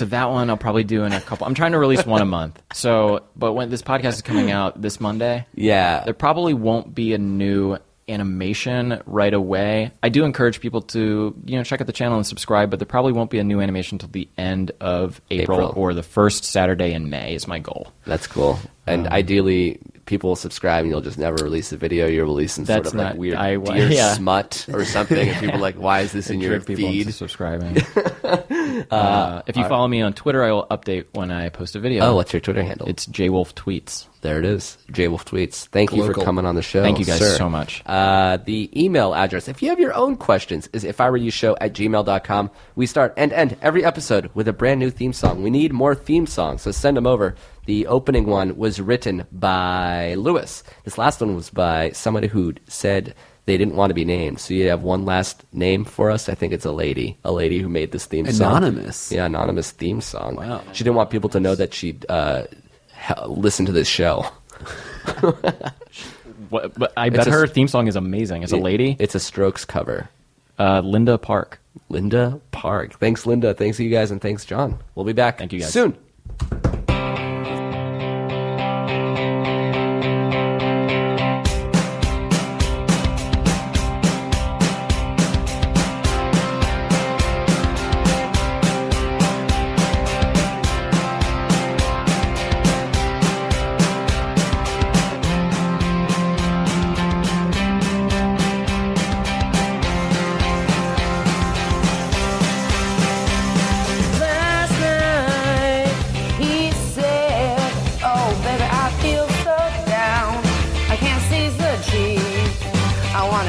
D: that one I'll probably do in a couple. I'm trying to release one a month. So, but when this podcast is coming out this Monday, there probably won't be a new animation right away. I do encourage people to, check out the channel and subscribe, but there probably won't be a new animation until the end of April or the first Saturday in May is my goal.
A: That's cool. And ideally, people will subscribe and you'll just never release a video. You're releasing sort of like weird deer smut or something. And people are like, why is this in your feed?
D: Into subscribing. If you follow me on Twitter, I will update when I post a video.
A: Oh, what's your Twitter handle?
D: It's JWolfTweets.
A: There it is. JWolf Tweets. Thank you for coming on the show.
D: Thank you guys
A: sir.
D: so much.
A: The email address, if you have your own questions, is ifiwereyoushow@gmail.com. We start and end every episode with a brand new theme song. We need more theme songs, so send them over. The opening one was written by Lewis. This last one was by somebody who said they didn't want to be named. So you have one last name for us? I think it's a lady who made this theme song.
B: Anonymous.
A: Yeah, anonymous theme song.
B: Wow.
A: She didn't want people to know that she'd listen to this show.
D: But I bet her theme song is amazing. It's a lady.
A: It's a Strokes cover.
D: Linda Park.
A: Linda Park. Thanks, Linda. Thanks to you guys, and thanks, John. We'll be back.
D: Thank you guys.
A: Soon.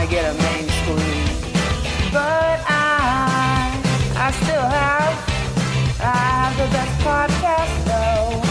E: Get a main squeeze, but I still have the best podcast though.